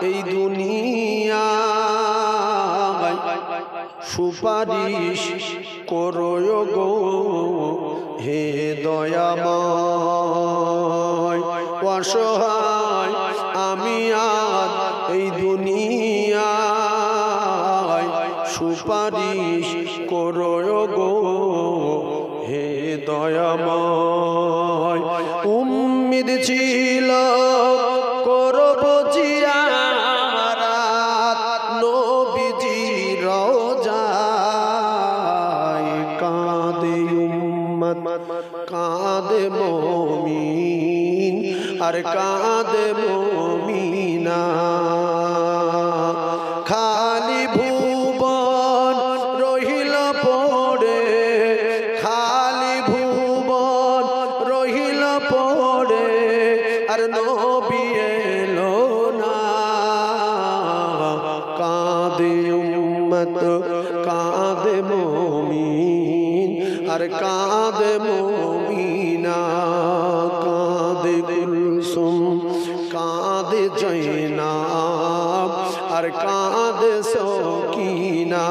এই দুনিয়ায় সুপারিশ করো গো হে দয়াময় অসহায় আমি আজ এই দুনিয়ায় সুপারিশ করো গো হে দয়াময় উম্মিদ ছিল করব জিয়ারাত নবীজি রওজায় কাঁদে উম্মত কাঁদে মুমিন আর কাঁদে মুমিনা খালি ভুবন রহিল পড়ে খালি ভুবন রহিল পড়ে আর নবী এলো না কাঁদে উম্মত কাঁদে মুমিন আর কাঁদে মুমিনা কাঁদে কুলসুম কাঁদে জয়নাব আর কাঁদে সকিনা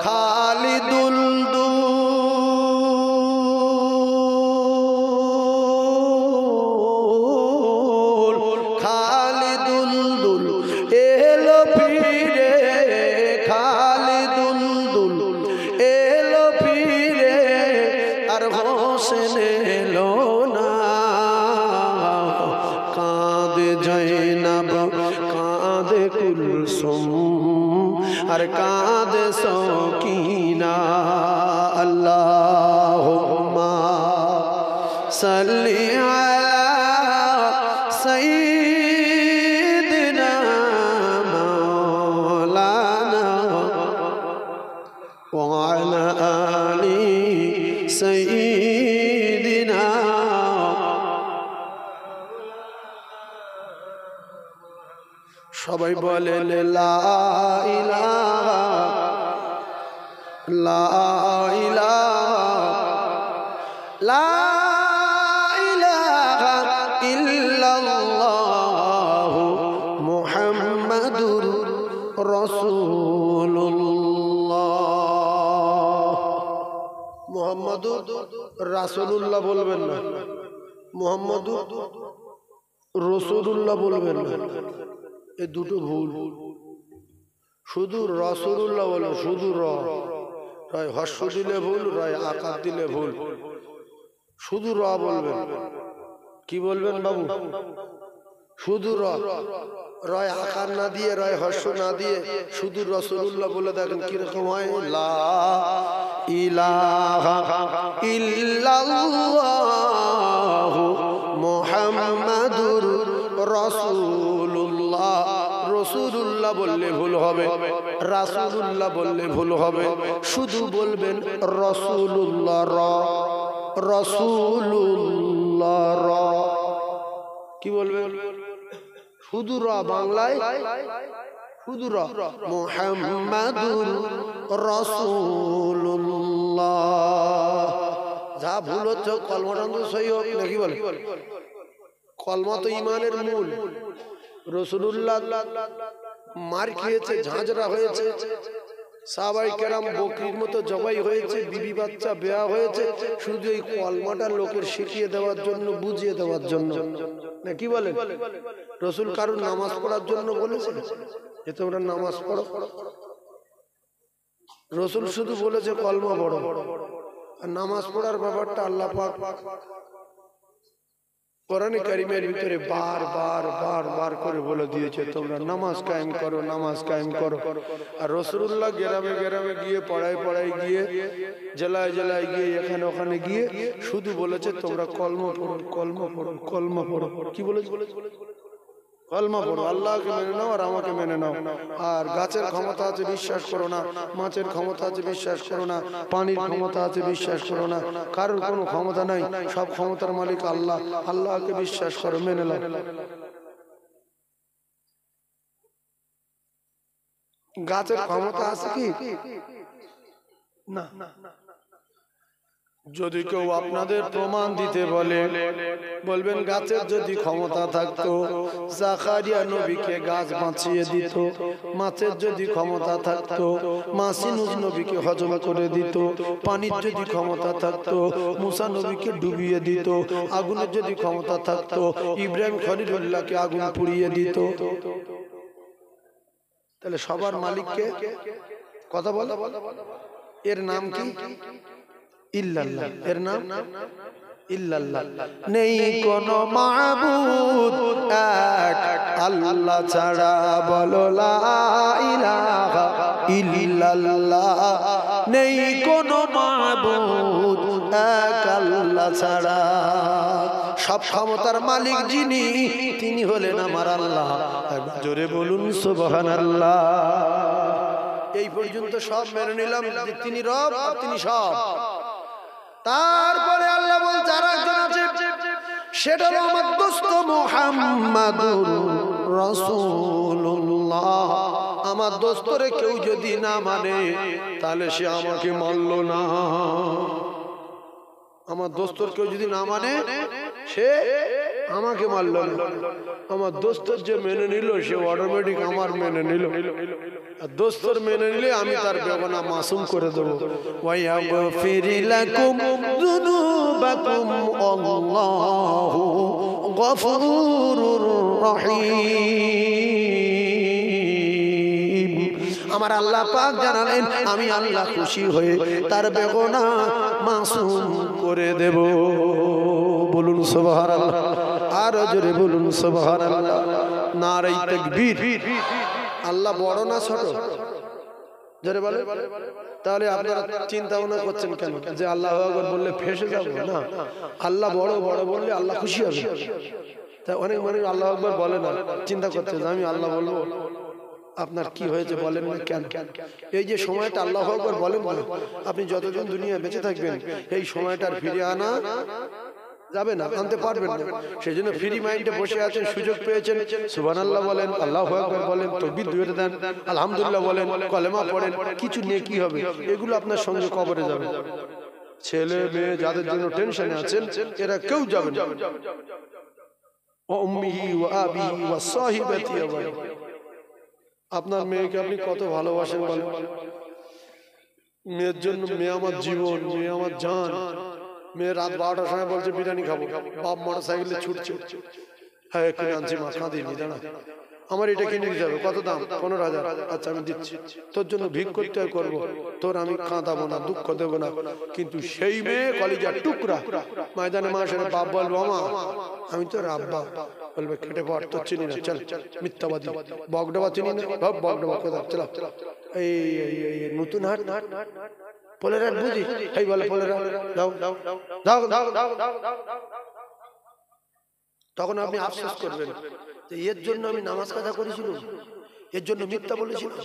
খালি দুলদুল খালি দুলদুল এলো ফিরে খালি দুলদুল এলো ফিরে আর হোসেন এলো না কাঁদে জয়নাব কাঁদে কুলসুম আর কাঁদে সকিনা আল্লাহুম্মা সাল্লি আলা সাইয়্যিদিনা মাওলানা ওয়া আলা আলি সাইয়্যিদিনা সবাই বলে লা ইলাহা লা ইলাহা লা ইলাহা ইল্লাল্লাহু মুহাম্মাদুর রাসূলুল্লাহ মুহাম্মাদুর রাসূলুল্লাহ বলবেন না মুহাম্মাদুর রাসূলুল্লাহ বলবেন না এই দুটো ভুল শুধু রাসূলুল্লাহ বলে শুধু রায় হর্ষ দিলে ভুল রায় আকার দিলে ভুল শুধু বলবেন কি বলবেন বাবু শুধু রায় আকার না দিয়ে রায় হর্ষ না দিয়ে শুধু রাসূলুল্লাহ বলে দেখেন কিরকম হয় লা ইলাহা ইল্লাল্লাহু মুহাম্মাদুর রাসূলুল্লাহ রাসূলুল্লাহ বললে ভুল হবে রাসূলুল্লাহ বললে ভুল হবে শুধু বলবেন রাসূলুল্লাহ রাসূলুল্লাহ কি বলবেন শুধু বাংলায় শুধু মুহাম্মাদুর রাসূলুল্লাহ যা ভুল হচ্ছে কলমাটা তো সহি হোক নাকি বলে কলমা তো ঈমানের মূল রাসূলুল্লাহ মার খেয়েছে ঝাঁঝরা হয়েছে সাহাবায়ে কেরাম বকরির মতো জবাই হয়েছে বিবি বাচ্চা বেয়া হয়েছে শুধু এই কলমাটা লোকের শিখিয়ে দেওয়ার জন্য বুঝিয়ে দেওয়ার জন্য না কি বলে রাসূল কারণ নামাজ পড়ার জন্য বলেছে যে তোমরা নামাজ পড়ো রাসূল শুধু বলেছে কলমা পড়ো আর নামাজ পড়ার ব্যাপারটা আল্লাহ পাক কোরআনে কারীমের ভিতরে বার করে বলে দিয়েছে তোমরা নামাজ কায়েম করো নামাজ কায়েম করো আর রাসূলুল্লাহ গ্রামে গিয়ে পাড়ায় গিয়ে জেলায় গিয়ে এখানে ওখানে গিয়ে শুধু বলেছে তোমরা কলমা পড়ো কি বলেছে কলমা পড়ো আল্লাহকে মেনে নাও আর আমাকে মেনে নাও আর গাছের ক্ষমতা আছে বিশ্বাস করো না মাছের ক্ষমতা আছে বিশ্বাস করো না পানির ক্ষমতা আছে বিশ্বাস করো না কারোর কোনো ক্ষমতা নাই সব ক্ষমতার মালিক আল্লাহ আল্লাহকে বিশ্বাস করো মেনে নাও গাছের ক্ষমতা আছে কি না যদি কেউ আপনাদের প্রমাণ দিতে বলে, বলবেন গাছের যদি ক্ষমতা থাকতো জাকারিয়া নবীকে গাছ বাঁচিয়ে দিত, মাছের যদি ক্ষমতা থাকতো মাসিনুজ নবীকে হজম করে দিত, পানির যদি ক্ষমতা থাকতো মুসা নবীকে ডুবিয়ে দিত, আগুনের যদি ক্ষমতা থাকতো ইব্রাহিম খলিলুল্লাহকে আগুন পুড়িয়ে দিত। তাহলে সবার মালিককে কথা বল, এর নাম কি? ইল্লাল্লাহ। এর নাম ইল্লাল্লাহ। নেই কোনো মাবুদ এক আল্লাহ ছাড়া, বলো লা ইলাহা ইল্লাল্লাহ। নেই কোনো মাবুদ এক আল্লাহ ছাড়া, সব ক্ষমতার মালিক যিনি তিনি হলেন আমার আল্লাহ। জোরে বলুন সুবহানাল্লাহ। এই পর্যন্ত সব মেনে নিলাম যে তিনি রব আর তিনি সব। তারপরে আল্লাহ বলছে আর একজন আছে, সেটা হলো আমার দোস্ত মুহাম্মাদুর রাসূলুল্লাহ। আমার দোস্তরে কেউ যদি না মানে তাহলে সে আমাকে মানল না। আমার দোস্তর কেউ যদি না মানে সে আমাকে মানল না। আমার দোস্তর যে মেনে নিল সে অটোমেটিক আমার মেনে নিল, আর দোস্তর মেনে নিলে আমি তার বেগুনাহ মাসুম করে দেব। ওয়ায়াগফির লাকুম যুনুবাকুম আল্লাহু গফুরুর রহিম। আমার আল্লাহ পাক জানালেন আমি আল্লাহ খুশি হয়ে তার বেগুনাহ মাসুম করে দেব। বলুন সুবহানাল্লাহ, আর জোরে বলুন সুবহানাল্লাহ। নারে তাকবীর। আল্লাহ বড় না ছোট? জোরে বলে। তাহলে আপনারা চিন্তা ভাবনা করছেন কেন যে আল্লাহু আকবার বললে ফেসে যাব? না, আল্লাহ বড় বড় বললে আল্লাহ খুশি হবে। তাই অনেক মানুষ আল্লাহু আকবার বলে না, চিন্তা করছে যে আমি আল্লাহ বলবো। আপনার কি হয়েছে বলেন না কেন? এই যে সময়টা আল্লাহু আকবার বলেন না, আপনি যতদিন দুনিয়া বেঁচে থাকবেন এই সময়টা আর ফিরে আনা যাবে না, আনতে পারবেন না। সেই জন্য ফ্রি মাইন্ডে বসে আছেন, সুযোগ পেয়েছেন, সুবহানাল্লাহ বলেন, আল্লাহু আকবার বলেন, তাকবীর দুইটা দেন, আলহামদুলিল্লাহ বলেন, কলেমা পড়েন, কিছু নেকি হবে। এগুলো আপনার সঙ্গে কবরে যাবে। ছেলে মেয়ে যাদের জন্য টেনশনে আছেন এরা কেউ যাবে না। ওয়া উম্মিহি ওয়া আবিহি ওয়া সাহিবাতি। আপনার মেয়েকে আপনি কত ভালোবাসেন বলেন? মেয়ের জন্য, মেয়ে আমার জীবন, মেয়ে আমার জান। মেয়ে রাত 12টার সময় বলছে বিরিয়ানি খাবো, বাপ মোটর সাইকেলে ছুটছে, হ্যাঁ কিনে আনছি মা, কাঁদিনি, দাঁড়া আমার এটা কিনে দিতে হবে, কত দাম? 15,000। আচ্ছা আমি দিচ্ছি, তোর জন্য ভিক করতে করবো, তোর আমি কাঁদাবো না, দুঃখ দেবো না। কিন্তু সেই মেয়ে কলিজার টুকরা ময়দানে মাসের বাপ বলবো মা আমি তোর আব্বা, বলবে কেটে পড়, তোর চিনি না, চল মিথ্যাবাদী, বগডবা চিনি না, বগডবা কোথাও, চলো এই নতুন হাট পোলেরাট বুঝি, এই বলে পোলেরাট দাও দাও দাও দাও দাও। তখন আপনি আফসোস করবেন যে এর জন্য আমি নামাজ কাজা করেছিলাম, এর জন্য মিথ্যা বলেছিলাম,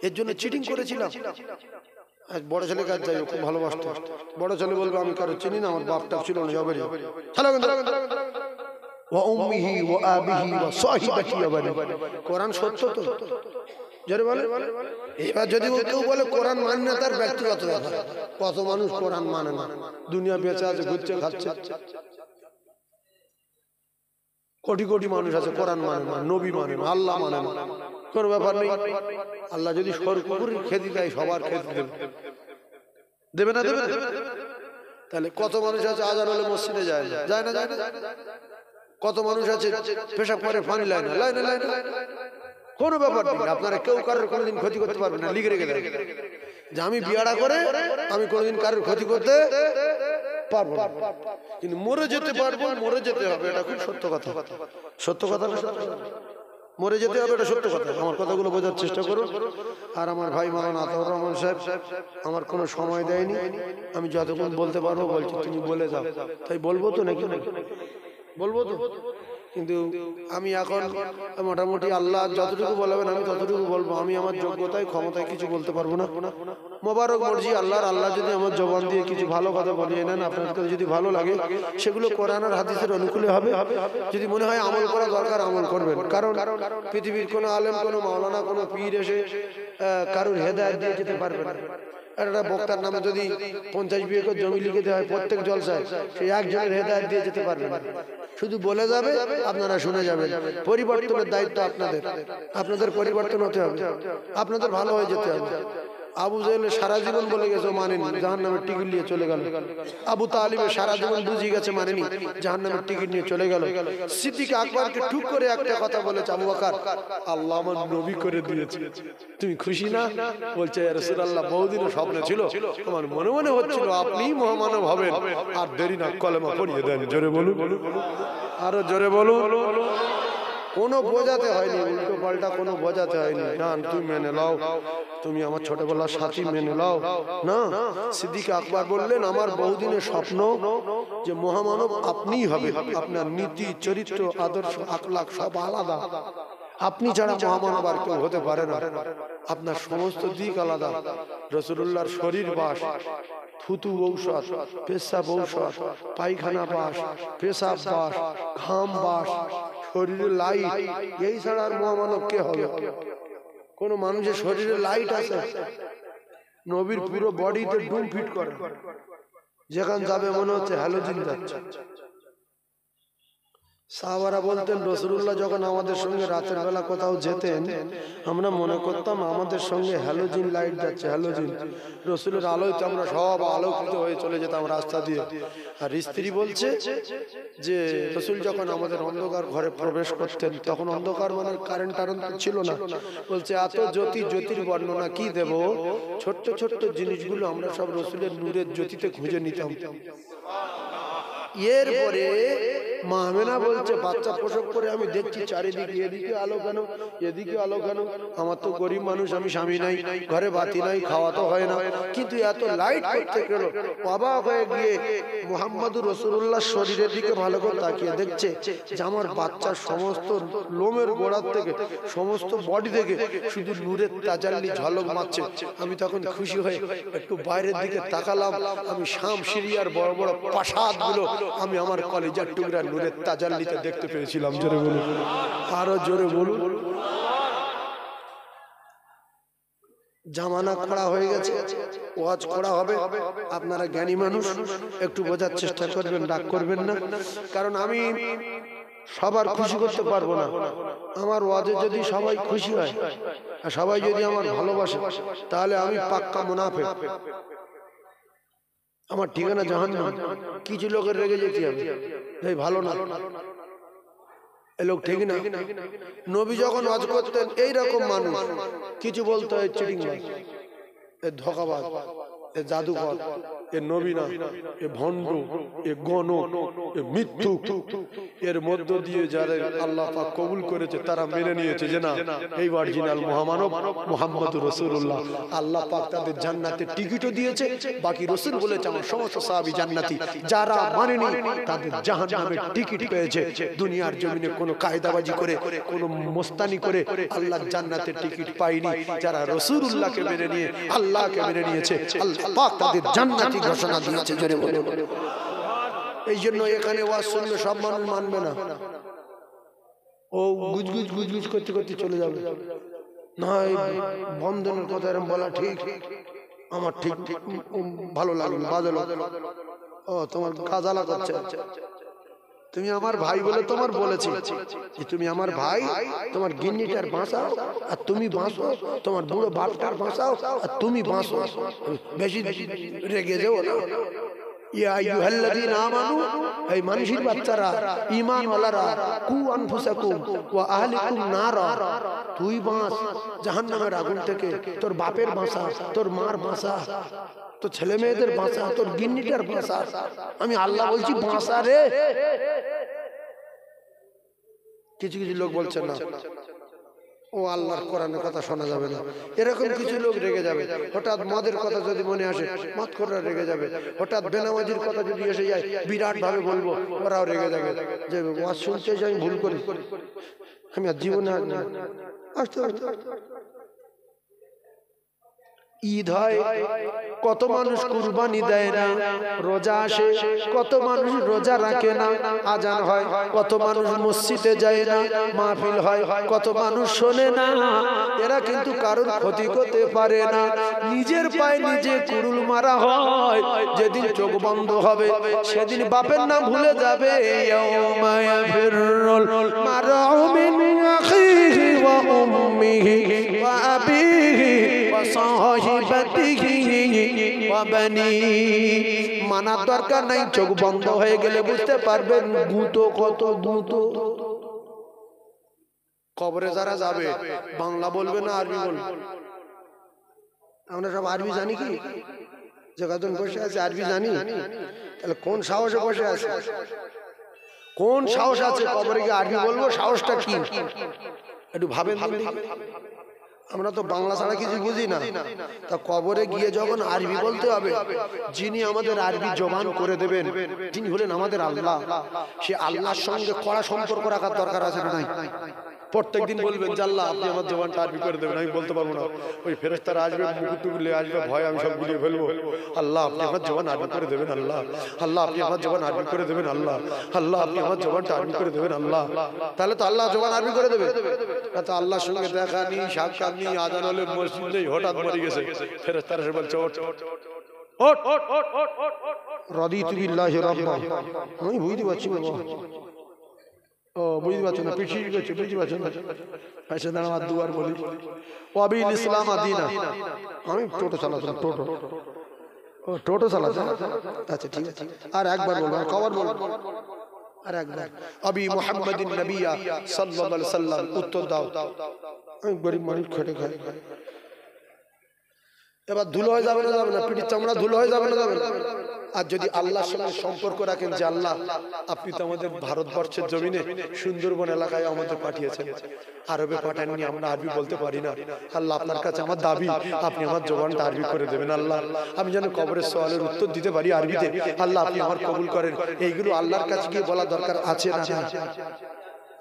এর জন্য চিটিং করেছিলাম। আজ বড় ছেলে কাজ যাই, খুব ভালোবাসতো। বড় ছেলে বলবে আমি কারো চিনি না, আমার বাপটা ছিল না, জবের ওয়া উম্মিহি ওয়া আবিহি ওয়া সাহিবাতি। কোরআন সত্য তো, যারে বলে। এবার যদি কেউ বলে কোরআন মানে না, তার ব্যক্তিগত ব্যাপার। কত মানুষ কোরআন মানে না, দুনিয়া বেঁচে আছে, ঘুরছে খাচ্ছে। কোটি কোটি মানুষ আছে কোরআন মানে না, নবী মানে না, আল্লাহ মানে না, কোনো ব্যাপার নেই। আল্লাহ যদি কুকুরের খেতে দেয় সবার খেতে দেবে, দেবে না? দেবে না? তাহলে কত মানুষ আছে আজান হলে মসজিদে যায় না, যায় না, যায় না। কত মানুষ আছে পেশাব করে পানি লায় না, লায় না, লায় না। কোনো ব্যাপার নেই। আপনারা কেউ কারোর কোনোদিন ক্ষতি করতে পারবেন না, লিখে রেখে দেন যে আমি বিয়াটা করে আমি কোনোদিন কারোর ক্ষতি করতে পারবো না, কিন্তু মরে যেতে পারবো, মরে যেতে হবে, এটা খুব সত্য কথা। সত্য কথা না? মরে যেতে হবে, এটা সত্য কথা। আমার কথাগুলো বোঝার চেষ্টা করুন। আর আমার ভাই মাওলানা আতাউর রহমান সাহেব আমার কোনো সময় দেয়নি, আমি যতক্ষণ বলতে পারবো বলছি, তুমি বলে যাও। তাই বলবো তো নাকি? বলবো তো। কিন্তু আমি এখন মোটামুটি আল্লাহ যতটুকু বলবেন আমি ততটুকু বলবো। আমি আমার যোগ্যতায় ক্ষমতায় কিছু বলতে পারবো না। মোবারক মর্জি আল্লাহর, আল্লাহ যদি আমার জবান দিয়ে কিছু ভালো কথা বলিয়ে নেন, আপনাদের যদি ভালো লাগে সেগুলো কোরআন আর হাদিসের অনুকূলে হবে। যদি মনে হয় আমল করা দরকার, আমল করবেন। কারণ পৃথিবীর কোনো আলেম, কোনো মাওলানা, কোনো পীর এসে কারোর হেদায়েত দিয়ে যেতে পারবে না। একটা বক্তার নামে যদি 50 বিঘা জমি লিখে দেওয়া হয় প্রত্যেক জলসায়, সেই একজনের হেদায়েত দিয়ে যেতে পারবে না। শুধু বলে যাবে, আপনারা শুনে যাবেন। পরিবর্তনের দায়িত্ব আপনাদের, আপনাদের পরিবর্তন হতে হবে, আপনাদের ভালো হয়ে যেতে হবে। আবু জেহেল সারা জীবন বলে গেছে মানেনি, জাহান্নামের টিকিট নিয়ে চলে গেল। আবু তালিব সারা জীবন বুঝিয়ে গেছে মানেনি, জাহান্নামের টিকিট নিয়ে চলে গেল। সিদ্দিক আকবরকে ঠুক করে একটা কথা বলেছে, আবু বকর, আল্লাহ আমার নবী করে দিয়েছে, তুমি খুশি না? বলছে ইয়া রাসূলুল্লাহ, বহুদিনের স্বপ্ন ছিল, আমার মনে মনে হচ্ছিল আপনিই মহামানব হবেন, আর দেরি না, কলেমা পড়িয়ে দেন। জোরে বলুন, আরো জোরে বলুন। কোনো বোঝাতে হয়নি, উল্টো পাল্টা কোনো বোঝাতে হয়নি। জান তুমি মেনে নাও, তুমি আমার ছোটবেলার সাথী, মেনে নাও না। সিদ্দিক আকবর বললেন, আমার বহুদিনের স্বপ্ন যে মহামানব আপনিই হবে, আপনার নীতি, চরিত্র, আদর্শ, আখলাক সব আলাদা, আপনি ছাড়া মহামানব আর কেউ হতে পারে না, আপনার সমস্ত দিক আলাদা। রাসূলুল্লাহর শরীর বাস, থুতু ঔষধ, পেশাব ঔষধ, পায়খানা বাস, পেশাব বাস, ঘাম বাস, শরীরে লাইট, এই ছাড়া আর মহামানব কে হবে? কোন মানুষের শরীরে লাইট আছে? নবীর পুরো বডিতে ডুম ফিট করে, যেখানে যাবে মনে হচ্ছে হ্যালোজিন যাচ্ছে। সাহাবারা বলতেন, রাসূলুল্লাহ যখন আমাদের সঙ্গে রাতের বেলা কোথাও যেতেন, আমরা মনে করতাম আমাদের সঙ্গে হ্যালোজিন লাইট যাচ্ছে, হ্যালোজিন, রাসূলের আলোয় তো আমরা সব আলোকিত হয়ে চলে যেতাম রাস্তা দিয়ে। আর স্ত্রী বলছে যে রাসূল যখন আমাদের অন্ধকার ঘরে প্রবেশ করতেন, তখন অন্ধকার মানে কারেন্ট টারেন্ট ছিল না, বলছে এত জ্যোতি, জ্যোতির বর্ণনা কি দেব, ছোট্ট ছোট্ট জিনিসগুলো আমরা সব রাসূলের নূরের জ্যোতিতে খুঁজে নিতাম। এরপরে মা আমেনা বলছে, বাচ্চা প্রসব করে আমি দেখছি চারিদিকে, এদিকে আলো কেন, এদিকে আলো কেন, আমার তো গরিব মানুষ, আমি স্বামী নাই, ঘরে বাতি নাই, খাওয়া তো হয় না, কিন্তু এত লাইট করতে গেল। অবাক হয়ে গিয়ে মুহাম্মদুর রাসূলুল্লাহ শরীরের দিকে ভালো করে তাকিয়ে দেখছে যে আমার বাচ্চার সমস্ত লোমের গোড়ার থেকে, সমস্ত বডি থেকে শুধু নূরের তাজাল্লি ঝলক মারছে। আমি তখন খুশি হয়ে একটু বাইরের দিকে তাকালাম, আমি শাম সিরিয়ার বড় বড় প্রাসাদগুলো আমি আমার কলিজার টুকরা নূরের তাজাল্লিতে দেখতে পেয়েছিলাম। জোরে বলুন, আরো জোরে বলুন। জামানা খোড়া হয়ে গেছে, ওয়াজ খোড়া হবে। আপনারা জ্ঞানী মানুষ, একটু বোঝার চেষ্টা করবেন, রাগ করবেন না। কারণ আমি সবার খুশি করতে পারবো না। আমার ওয়াজে যদি সবাই খুশি হয় আর সবাই যদি আমার ভালোবাসে, তাহলে আমি পাক্কা মুনাফিক, আমার ঠিকানা জাহান্নাম। কিছু লোকের রেগে যেতে আমি, এই ভালো না, এই লোক ঠিক না। নবী যখন ওয়াজ করতেন, এইরকম মানুষ কিছু বলতো, এই চিটিংবাজ, এ ধোঁকাবাজ, এ জাদুকর, এ নবী না, এ ভণ্ড, এ গণক, এ মিথ্যুক, এর মধ্য দিয়ে যারা আল্লাহ পাক কবুল করেছে, তারা মেনে নিয়েছে যে না, এই অরিজিনাল মহামানব মুহাম্মদুর রাসূলুল্লাহ। আল্লাহ পাক তাদের জান্নাতের টিকিটও দিয়েছে। বাকি রাসূল বলেছে আমার সমস্ত সাহাবী জান্নাতি, যারা মানেনি তাদের জাহান্নামের টিকিট পেয়েছে। দুনিয়ার জমিনে কোনো কায়দাবাজি করে, কোনো মস্তানি করে আল্লাহর জান্নাতের টিকিট পায়নি। যারা রাসূলুল্লাহকে মেনে নিয়ে আল্লাহকে মেনে নিয়েছে, আল্লাহ পাক তাদের জান্নাতি ঘোষণা দিয়েছে। জোরে বলুন। এই জন্য এখানে ওয়াজ শুনলে সব মানুষ মানবে না, ও গুজগুজ গুজগুজ করতে করতে চলে যাবে। না, বন্ধনের কথা এরকম বলা ঠিক, আমার ঠিক ভালো লাগলো, বাজে লাগলো। ও তোমার কাজালা করছে, তুমি আমার ভাই বলে তোমার বলেছি যে তুমি আমার ভাই, তোমার গিন্নিটার বাঁচাও আর তুমি বাঁচো, তোমার বুড়ো বাপটার বাঁচাও আর তুমি বাঁচো। বেশি রেগে যাও না। ইয়া আইয়ুহাল্লাযীনা আমানু, এই মানুষের বাচ্চারা, ঈমানওয়ালারা, কু আনফুসাকুম ওয়া আহলিকুম নারা, তুই বাঁচ জাহান্নামের আগুন থেকে, তোর বাপের বাঁচা, তোর মার বাঁচা, তোর ছেলে মেয়েদের বাঁচা, তোর গিন্নিটার বাঁচা। আমি আল্লাহ বলছি বাঁচা রে। কিছু কিছু লোক বলছে না, ও আল্লাহর কোরআনের কথা শোনা যাবে না। এরকম কিছু লোক রেগে যাবে। হঠাৎ মদের কথা যদি মনে আসে, মদখোররা রেগে যাবে। হঠাৎ বেনামাজির কথা যদি এসে যায়, বিরাট ভাবে বলবো, ওরাও রেগে যাবে যে ওয়াজ শুনতে যাই ভুল করি, আমি আর জীবনে আসতে ঈদ হয়, কত মানুষ কুরবানি দেয় না, রোজা আসে, কত মানুষ রোজা রাখে না, আজান হয়, কত মানুষ মসজিদে যায় না, মাহফিল হয়, কত মানুষ শোনে না, এরা কিন্তু কারোর ক্ষতি করতে পারে না। নিজের পায়ে নিজে কুড়ুল মারা হয়। যেদিন চোখ বন্ধ হবে সেদিন বাপের নাম ভুলে যাবে। ইয়াউমা ইয়াফিরুল মারউ মিন আখিহি ওয়া উম্মিহি ওয়া আবিহি ওয়া সাহিবাতিহি ওয়া বানিহি। মানার দরকার নাই, চোখ বন্ধ হয়ে গেলে বুঝতে পারবেন ভূত কত ভূত। কবরে যারা যাবে বাংলা বলবে না আরবি বলবে? আমরা সব আরবি জানি কি? যে কজন বসে আছে আরবি জানি? তাহলে কোন সাহসে বসে আছে? কোন সাহস আছে কবরে গিয়ে আরবি বলবো? সাহসটা কি একটু ভাবেন। আমরা তো বাংলা ছাড়া কিছু বুঝি না, তা কবরে গিয়ে যখন আরবি বলতে হবে, যিনি আমাদের আরবি জবান করে দেবেন তিনি হলেন আমাদের আল্লাহ। সে আল্লাহর সঙ্গে কড়া সম্পর্ক রাখার দরকার আছে না? নাই। প্রত্যেকদিন বলবেন যে আল্লাহ আপনি আমার জবানটা আরবি করে দেবেন। আমি বলতে পারবো না, ওই ফেরেশতারা আসবে, মুকুট তুলে আসবে, ভয় আমি সব গুলিয়ে ফেলবো। আল্লাহ আপনি আমার জবান আরবি করে দেবেন। আল্লাহ, আল্লাহ আপনি আমার জবান আরবি করে দেবেন। আল্লাহ, আল্লাহ আপনি আমার জবানটা আরবি করে দেবেন। আল্লাহ, তাহলে তো আল্লাহ জবান আরবি করে দেবে। তো আল্লাহর সঙ্গে দেখা নেই, সাক্ষাৎ নেই, আজান হলে মসজিদ নেই, হঠাৎ মরে গেছে, ফেরেশতারা এসে বলছে ওঠ ওঠ ওঠ ওঠ ওঠ রাদিতু বিল্লাহি রাব্বা। আমি বুঝতে পারছি বাবা, ও বুঝতে পারছো না, পিছিয়ে গেছে, বুঝতে পারছো না। আচ্ছা দাঁড়া, আমার দুয়ার বলি, ওয়াবিল ইসলাম আদিনা। আমি টোটো চালাতাম, টোটো, ও টোটো চালাতাম। আচ্ছা ঠিক আছে, আর একবার বলবো, আর কবার বলবো, আর একবার। আবি মুহাম্মাদিন নবিয়া সাল্লাল্লাহু আলাইহি সাল্লাম। উত্তর দাও। আমি গরিব মানুষ, খেটে খাই। এবার ধুলো হয়ে যাবে না? যাবে না? পিঠির চামড়া ধুলো হয়ে যাবে না? যাবে না? আর যদি আল্লাহর সঙ্গে সম্পর্ক রাখেন যে আল্লাহ আপনি তো আমাদের ভারতবর্ষের জমিনে সুন্দরবন এলাকায় আমাদের পাঠিয়েছেন, আরবে পাঠাননি, আমরা আরবি বলতে পারি না। আল্লাহ আপনার কাছে আমার দাবি, আপনি আমার জবানটা আরবি করে দেবেন। আল্লাহ আমি যেন কবরের সওয়ালের উত্তর দিতে পারি আরবিতে। আল্লাহ আপনি আমার কবুল করেন। এইগুলো আল্লাহর কাছে গিয়ে বলা দরকার আছে না?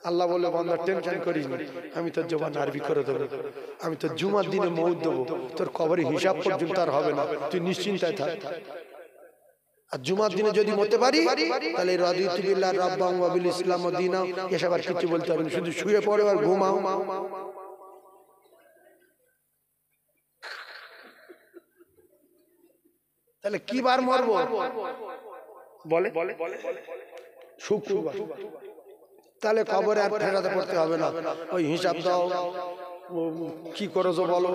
আল্লাহ বলে বান্দা টেনশন করিস না, আমি তোর জবান আরবি করে দেবো। আমি তোর জুমার দিনে মউত দেবো, তোর কবরে হিসাব পর্যন্ত আর হবে না, তুই নিশ্চিন্তায় থাক। আর জুমার দিনে যদি মরতে পারি তাহলে রাদিতু বিল্লাহি রাব্বান ওয়া বিল ইসলাম দীনা, এসব আর কিছু বলতে হবে না, শুধু শুয়ে পড়ো আর ঘুমাও। তাহলে কি বার মরবো বলে? শুক্রবার। তাহলে কবরে আর ফেরাতে পড়তে হবে না, ওই হিসাব দাও, কি করেছো বলো,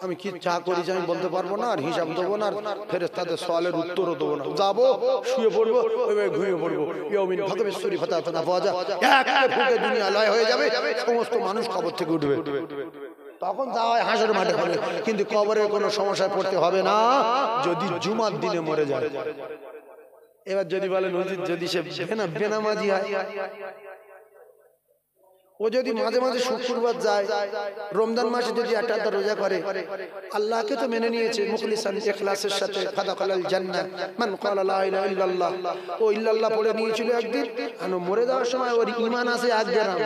আমি কি চা করেছি আমি বলতে পারবো না, আর হিসাব দেবো না, আর ফেরেশতাদের সওয়ালের উত্তরও দেবো না। যাবো, শুয়ে পড়বো, ওইভাবে ঘুমিয়ে পড়বো। ইয়াউমিন ফাতাবিসসুরি ফাতাতুনা ফাজা, এক ফুঁকে দুনিয়া লয় হয়ে যাবে, সমস্ত মানুষ কবর থেকে উঠবে। তখন যা হয় হাসরের মাঠে হবে, কিন্তু কবরের কোনো সমস্যায় পড়তে হবে না যদি জুমার দিনে মরে যায়। এবার যদি বলেন হুজুর যদি সে বেনামাজি হয়, ও যদি মাঝে মাঝে শুক্রবার যায়, রমজান মাসে যদি একটা রোজা করে, আল্লাহকে তো মেনে নিয়েছে মুখলিসান ইখলাসের সাথে, ফাদাখালাল জান্নাহ মান ক্বালা লা ইলাহা ইল্লাল্লাহ। ও ইল্লাল্লাহ পড়ে নিয়েছিল একদিন, আর মরে যাওয়ার সময় ওর ঈমান আছে 1 গ্রাম,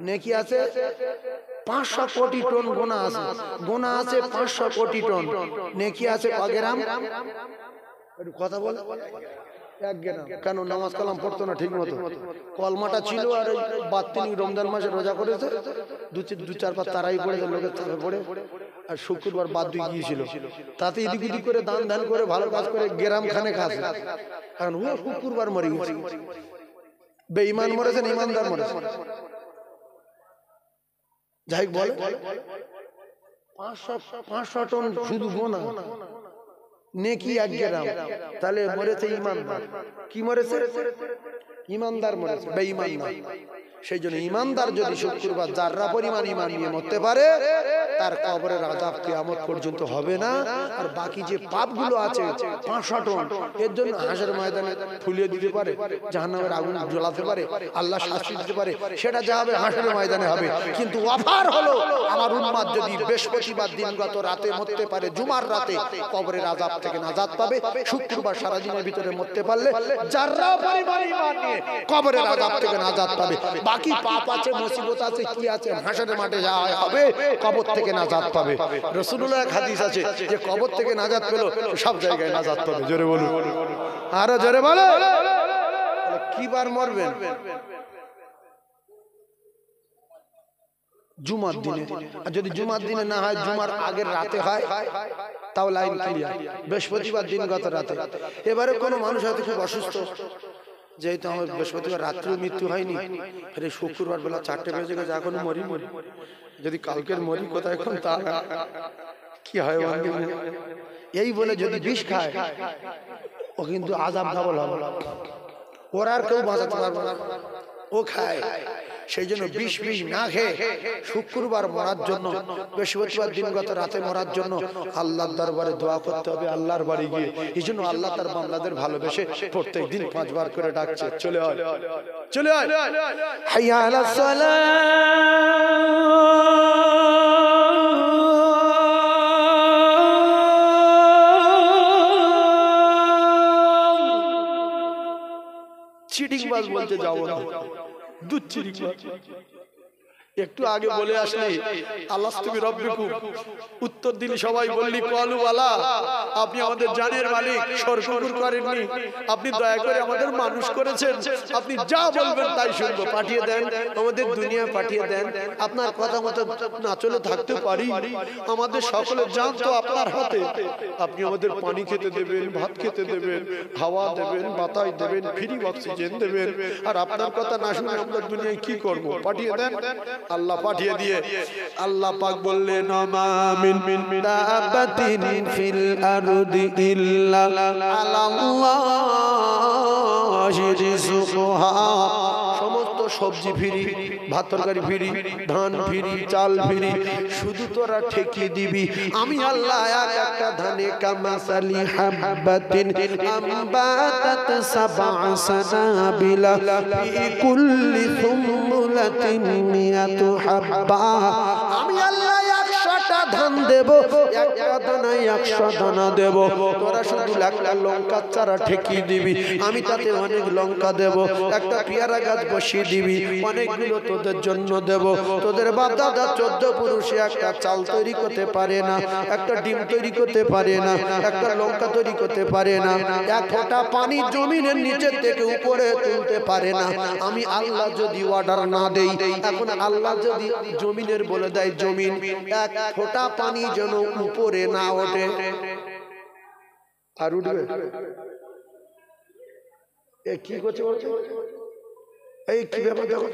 নেকি আছে 500 কোটি টন, গুনাহ আছে, গুনাহ আছে 500 কোটি টন, নেকি আছে কয় গ্রাম? একটু কথা বল। 1 গ্রাম। কেন? নামাজ কালাম পড়তো না ঠিক মতো, কলমাটা ছিল, আর ওই বাত্তিনি রমজান মাসে রোজা করেছে, 2-4 তারাই পড়েছে, লোকের চাপে পড়ে, আর শুক্রবার বাদ দিয়ে গিয়েছিল, তাতে এদিক ওদিক করে দান ধ্যান করে ভালো কাজ করে গ্রাম খানে খাচ্ছে। কারণ ও শুক্রবার মরে গেছে। বেঈমান মরেছেন, ইমানদার মরেছে। যাই বলে 500 টন শুধু গোনা, নেকি 1 গ্রাম, তাহলে মরেছে ইমানদার। কি মরেছে? ইমানদার মরেছে, বেঈমান না। সেই জন্য ইমানদার যদি শুক্রবার যাররা পরিমাণ ইমান নিয়ে মরতে পারে, তার কবরের আযাব কিয়ামত পর্যন্ত হবে না। আর বাকি যে পাপগুলো আছে 500 টন, এর জন্য হাসরের ময়দানে ফুলিয়ে দিতে পারে, জাহান্নামের আগুন জ্বালাতে পারে, আল্লাহ শাস্তি দিতে পারে, সেটা যা হবে হাসরের ময়দানে হবে। কিন্তু অফার হলো আমার উম্মত যদি বৃহস্পতিবার দিনগত রাতে মরতে পারে, জুমার রাতে, কবরের আযাব থেকে নাজাত পাবে। শুক্রবার সারা দিনের ভিতরে মরতে পারলে যাররা পরিমাণ ইমান নিয়ে কবরের আযাব থেকে নাজাত পাবে। বাকি পাপ আছে, মুসিবত আছে, কি আছে, হাসরের মাঠে যাওয়া হবে, কবর থেকে নাজাত পাবে। রাসূলুল্লাহ এক হাদিস আছে যে কবর থেকে নাজাত পেল সব জায়গায় নাজাত পাবে। জোরে বলুন, আরো জোরে বলো। কি বার মরবেন? জুমার দিনে। আর যদি জুমার দিনে না হয়, জুমার আগের রাতে হয়, তাও লাইন ক্লিয়ার। বৃহস্পতিবার দিন গত রাতে। এবারে কোনো মানুষ হয়তো খুব অসুস্থ, যেহেতু আমার বৃহস্পতিবার রাত্রেও মৃত্যু হয়নি, আরে শুক্রবার বেলা 4টে বেজে গেছে, এখনো মরি। যদি কালকের মরি কোথায় এখন তা কি হয়? এই বলে যদি বিষ খায়, ও কিন্তু আযাব ডাবল হবে। ওরা আর কেউ বাঁচাতে পারবে না, ও খায়। সেই জন্য বিষ না খেয়ে শুক্রবার মরার জন্য, বৃহস্পতিবার দিনগত রাতে মরার জন্য আল্লাহর দরবারে দোয়া করতে হবে, আল্লাহর বাড়ি গিয়ে। এই জন্য আল্লাহ তার বান্দাদের ভালোবেসে প্রত্যেক দিন 5 বার করে ডাকছে, চলে আয়, চলে আয়, হাইয়া আলাস সালাহ। চিটিংবাজ বলতে যাবো না, দুধ চিটিংবাজ। একটু আগে বলে আসলি আল্লাহু রাব্বিকুম, উত্তর দিলি সবাই বললি কালু ওয়ালা, আপনি আমাদের জানের মালিক, সরকুর করেননি, আপনি দয়া করে আমাদের মানুষ করেছেন, আপনি যা বলবেন তাই শুনবো, পাঠিয়ে দেন আমাদের দুনিয়া, পাঠিয়ে দেন। আপনার কথা মতো না চলে থাকতে পারি, আমাদের সকলের জান তো আপনার হাতে। আপনি আমাদের পানি খেতে দেবেন, ভাত খেতে দেবেন, হাওয়া দেবেন, বাতাস দেবেন, ফ্রি অক্সিজেন দেবেন। আর আপনার কথা না শুনে আমরা দুনিয়ায় কি করব? পাঠিয়ে দেন। আল্লাহ পাঠিয়ে দিয়ে আল্লাহ পাক বললেন, মা মিন দাবাতিন ফিল আরদি ইল্লা আলাল্লাহি রিজকুহা। সমস্ত সবজি ফ্রি, ভাত তরকারি ফ্রি, ধান ফ্রি, চাল ফ্রি, শুধু তোরা ঠেকিয়ে দিবি আমি আল্লাহ একটা ধানে কামাসালি হাববাতিন আমবাতাত সাবআ সানাবিলা ফি কুল্লি সুমবুলাতিন মিয়াতু হাব্বা। আমি আল্লাহ 100টা ধান দেব, একটা দানায় 100 দানা দেব। তোরা শুধু একটা লঙ্কা চারা ঠেকিয়ে দিবি, আমি তাতে অনেক লঙ্কা দেব। একটা পেয়ারা গাছ বসিয়ে দিবি, অনেকগুলো তোদের জন্য দেব। তোদের বাপ দাদা 14 পুরুষে একটা চাল তৈরি করতে পারে না, একটা ডিম তৈরি করতে পারে না, একটা লঙ্কা তৈরি করতে পারে না, এক ফোঁটা পানি জমিনের নিচে থেকে উপরে তুলতে পারে না। আমি আল্লাহ যদি অর্ডার না দেই, এখন আল্লাহ যদি জমিনের বলে দেয় জমিন এক ফোঁটা পানি যেন উপরে না ওঠে, আর উঠবে? এ কি করছে? এই কি ব্যাপার? দেখো,